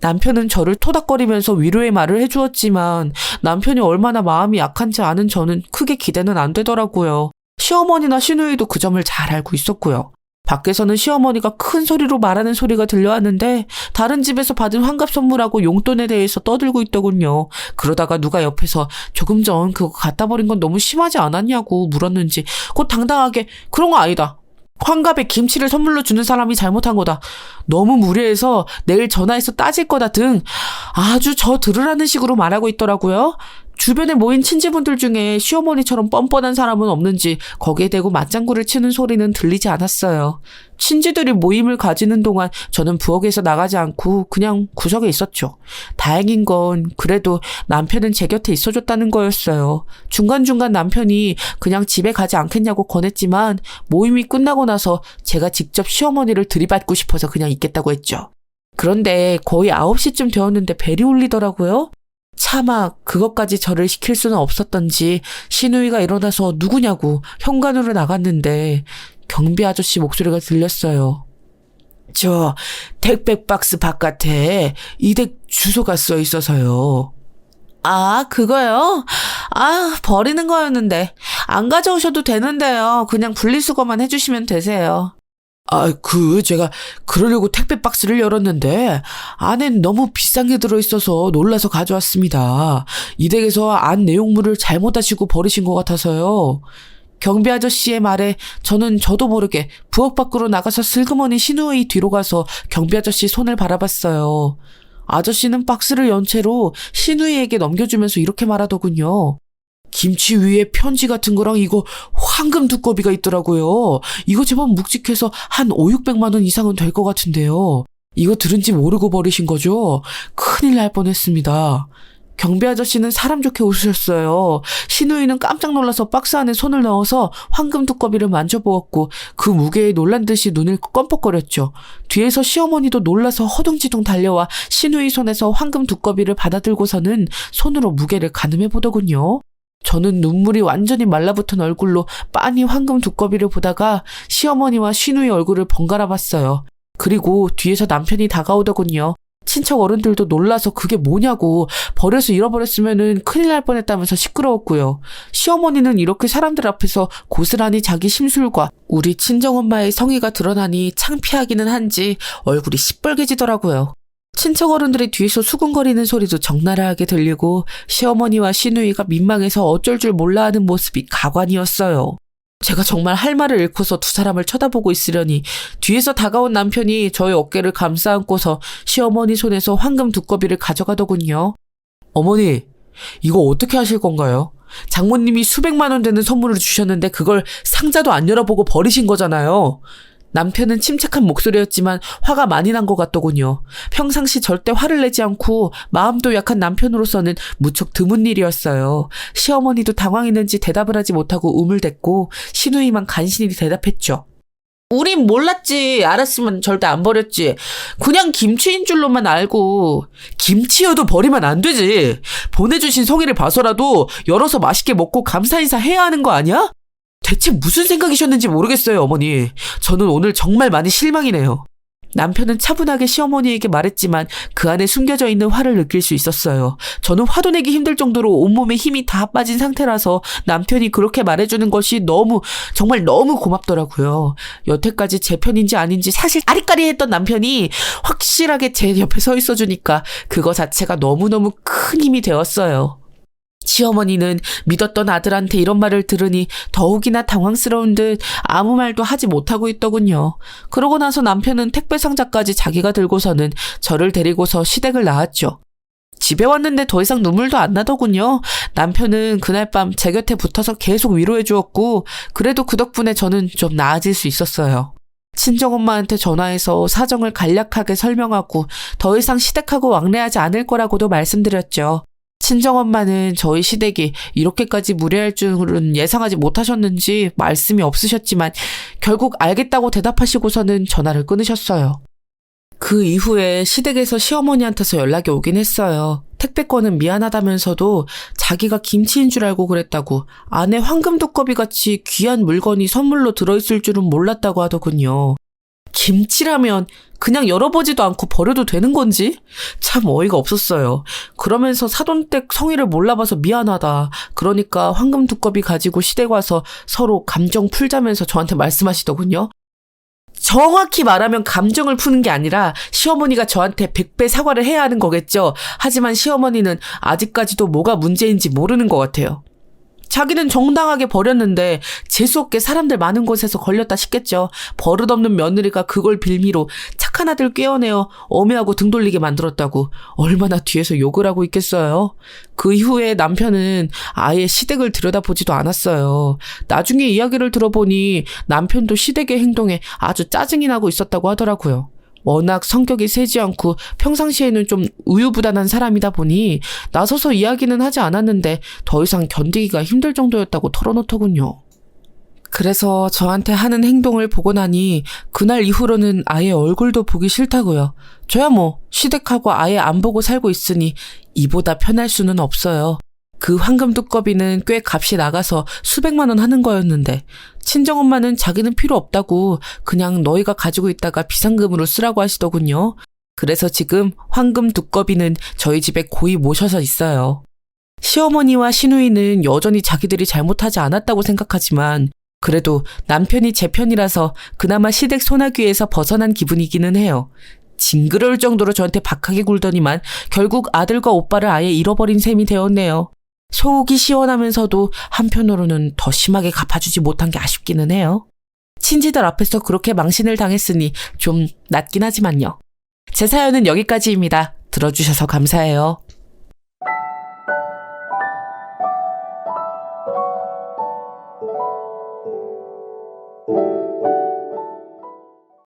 남편은 저를 토닥거리면서 위로의 말을 해주었지만 남편이 얼마나 마음이 약한지 아는 저는 크게 기대는 안 되더라고요. 시어머니나 시누이도 그 점을 잘 알고 있었고요. 밖에서는 시어머니가 큰 소리로 말하는 소리가 들려왔는데 다른 집에서 받은 환갑 선물하고 용돈에 대해서 떠들고 있더군요. 그러다가 누가 옆에서 조금 전 그거 갖다 버린 건 너무 심하지 않았냐고 물었는지 곧 당당하게 그런 거 아니다. 환갑에 김치를 선물로 주는 사람이 잘못한 거다. 너무 무례해서 내일 전화해서 따질 거다 등 아주 저 들으라는 식으로 말하고 있더라고요. 주변에 모인 친지분들 중에 시어머니처럼 뻔뻔한 사람은 없는지 거기에 대고 맞장구를 치는 소리는 들리지 않았어요. 친지들이 모임을 가지는 동안 저는 부엌에서 나가지 않고 그냥 구석에 있었죠. 다행인 건 그래도 남편은 제 곁에 있어줬다는 거였어요. 중간중간 남편이 그냥 집에 가지 않겠냐고 권했지만 모임이 끝나고 나서 제가 직접 시어머니를 들이받고 싶어서 그냥 있겠다고 했죠. 그런데 거의 9시쯤 되었는데 벨이 울리더라고요. 차마 그것까지 저를 시킬 수는 없었던지 시누이가 일어나서 누구냐고 현관으로 나갔는데 경비 아저씨 목소리가 들렸어요. 저 택배 박스 바깥에 이댁 주소가 써 있어서요. 그거요? 버리는 거였는데 안 가져오셔도 되는데요. 그냥 분리수거만 해주시면 되세요. 제가 그러려고 택배 박스를 열었는데 안엔 너무 비싼 게 들어있어서 놀라서 가져왔습니다. 이 댁에서 안 내용물을 잘못하시고 버리신 것 같아서요. 경비 아저씨의 말에 저도 모르게 부엌 밖으로 나가서 슬그머니 시누이 뒤로 가서 경비 아저씨 손을 바라봤어요. 아저씨는 박스를 연 채로 시누이에게 넘겨주면서 이렇게 말하더군요. 김치 위에 편지 같은 거랑 이거 황금 두꺼비가 있더라고요. 이거 제법 묵직해서 한 500~600만 원 이상은 될 것 같은데요. 이거 들은지 모르고 버리신 거죠? 큰일 날 뻔했습니다. 경비 아저씨는 사람 좋게 웃으셨어요. 시누이는 깜짝 놀라서 박스 안에 손을 넣어서 황금 두꺼비를 만져보았고 그 무게에 놀란 듯이 눈을 껌뻑거렸죠. 뒤에서 시어머니도 놀라서 허둥지둥 달려와 시누이 손에서 황금 두꺼비를 받아들고서는 손으로 무게를 가늠해보더군요. 저는 눈물이 완전히 말라붙은 얼굴로 빤히 황금 두꺼비를 보다가 시어머니와 시누이 얼굴을 번갈아 봤어요. 그리고 뒤에서 남편이 다가오더군요. 친척 어른들도 놀라서 그게 뭐냐고 버려서 잃어버렸으면은 큰일 날 뻔했다면서 시끄러웠고요. 시어머니는 이렇게 사람들 앞에서 고스란히 자기 심술과 우리 친정엄마의 성의가 드러나니 창피하기는 한지 얼굴이 시뻘개지더라고요. 친척 어른들이 뒤에서 수군거리는 소리도 적나라하게 들리고 시어머니와 시누이가 민망해서 어쩔 줄 몰라 하는 모습이 가관이었어요. 제가 정말 할 말을 잃고서 두 사람을 쳐다보고 있으려니 뒤에서 다가온 남편이 저의 어깨를 감싸 안고서 시어머니 손에서 황금 두꺼비를 가져가더군요. 어머니, 이거 어떻게 하실 건가요? 장모님이 수백만 원 되는 선물을 주셨는데 그걸 상자도 안 열어보고 버리신 거잖아요. 남편은 침착한 목소리였지만 화가 많이 난 것 같더군요. 평상시 절대 화를 내지 않고 마음도 약한 남편으로서는 무척 드문 일이었어요. 시어머니도 당황했는지 대답을 하지 못하고 우물댔고 시누이만 간신히 대답했죠. 우린 몰랐지. 알았으면 절대 안 버렸지. 그냥 김치인 줄로만 알고. 김치여도 버리면 안 되지. 보내주신 성의를 봐서라도 열어서 맛있게 먹고 감사 인사 해야 하는 거 아니야? 대체 무슨 생각이셨는지 모르겠어요, 어머니. 저는 오늘 정말 많이 실망이네요. 남편은 차분하게 시어머니에게 말했지만 그 안에 숨겨져 있는 화를 느낄 수 있었어요. 저는 화도 내기 힘들 정도로 온몸에 힘이 다 빠진 상태라서 남편이 그렇게 말해주는 것이 정말 너무 고맙더라고요. 여태까지 제 편인지 아닌지 사실 아리까리했던 남편이 확실하게 제 옆에 서 있어주니까 그거 자체가 너무너무 큰 힘이 되었어요. 시어머니는 믿었던 아들한테 이런 말을 들으니 더욱이나 당황스러운 듯 아무 말도 하지 못하고 있더군요. 그러고 나서 남편은 택배 상자까지 자기가 들고서는 저를 데리고서 시댁을 나왔죠. 집에 왔는데 더 이상 눈물도 안 나더군요. 남편은 그날 밤 제 곁에 붙어서 계속 위로해 주었고 그래도 그 덕분에 저는 좀 나아질 수 있었어요. 친정엄마한테 전화해서 사정을 간략하게 설명하고 더 이상 시댁하고 왕래하지 않을 거라고도 말씀드렸죠. 친정엄마는 저희 시댁이 이렇게까지 무례할 줄은 예상하지 못하셨는지 말씀이 없으셨지만 결국 알겠다고 대답하시고서는 전화를 끊으셨어요. 그 이후에 시댁에서 시어머니한테서 연락이 오긴 했어요. 택배권은 미안하다면서도 자기가 김치인 줄 알고 그랬다고, 안에 황금 두꺼비같이 귀한 물건이 선물로 들어있을 줄은 몰랐다고 하더군요. 김치라면 그냥 열어보지도 않고 버려도 되는 건지? 참 어이가 없었어요. 그러면서 사돈댁 성의를 몰라봐서 미안하다. 그러니까 황금 두꺼비 가지고 시댁 와서 서로 감정 풀자면서 저한테 말씀하시더군요. 정확히 말하면 감정을 푸는 게 아니라 시어머니가 저한테 100배 사과를 해야 하는 거겠죠. 하지만 시어머니는 아직까지도 뭐가 문제인지 모르는 것 같아요. 자기는 정당하게 버렸는데 재수없게 사람들 많은 곳에서 걸렸다 싶겠죠. 버릇없는 며느리가 그걸 빌미로 착한 아들 꿰어내어 엄해하고 등 돌리게 만들었다고 얼마나 뒤에서 욕을 하고 있겠어요. 그 이후에 남편은 아예 시댁을 들여다보지도 않았어요. 나중에 이야기를 들어보니 남편도 시댁의 행동에 아주 짜증이 나고 있었다고 하더라고요. 워낙 성격이 세지 않고 평상시에는 좀 우유부단한 사람이다 보니 나서서 이야기는 하지 않았는데 더 이상 견디기가 힘들 정도였다고 털어놓더군요. 그래서 저한테 하는 행동을 보고 나니 그날 이후로는 아예 얼굴도 보기 싫다고요. 저야 뭐 시댁하고 아예 안 보고 살고 있으니 이보다 편할 수는 없어요. 그 황금 두꺼비는 꽤 값이 나가서 수백만 원 하는 거였는데 친정엄마는 자기는 필요 없다고 그냥 너희가 가지고 있다가 비상금으로 쓰라고 하시더군요. 그래서 지금 황금 두꺼비는 저희 집에 고이 모셔서 있어요. 시어머니와 시누이는 여전히 자기들이 잘못하지 않았다고 생각하지만 그래도 남편이 제 편이라서 그나마 시댁 소나귀에서 벗어난 기분이기는 해요. 징그러울 정도로 저한테 박하게 굴더니만 결국 아들과 오빠를 아예 잃어버린 셈이 되었네요. 속이 시원하면서도 한편으로는 더 심하게 갚아주지 못한 게 아쉽기는 해요. 친지들 앞에서 그렇게 망신을 당했으니 좀 낫긴 하지만요. 제 사연은 여기까지입니다. 들어주셔서 감사해요.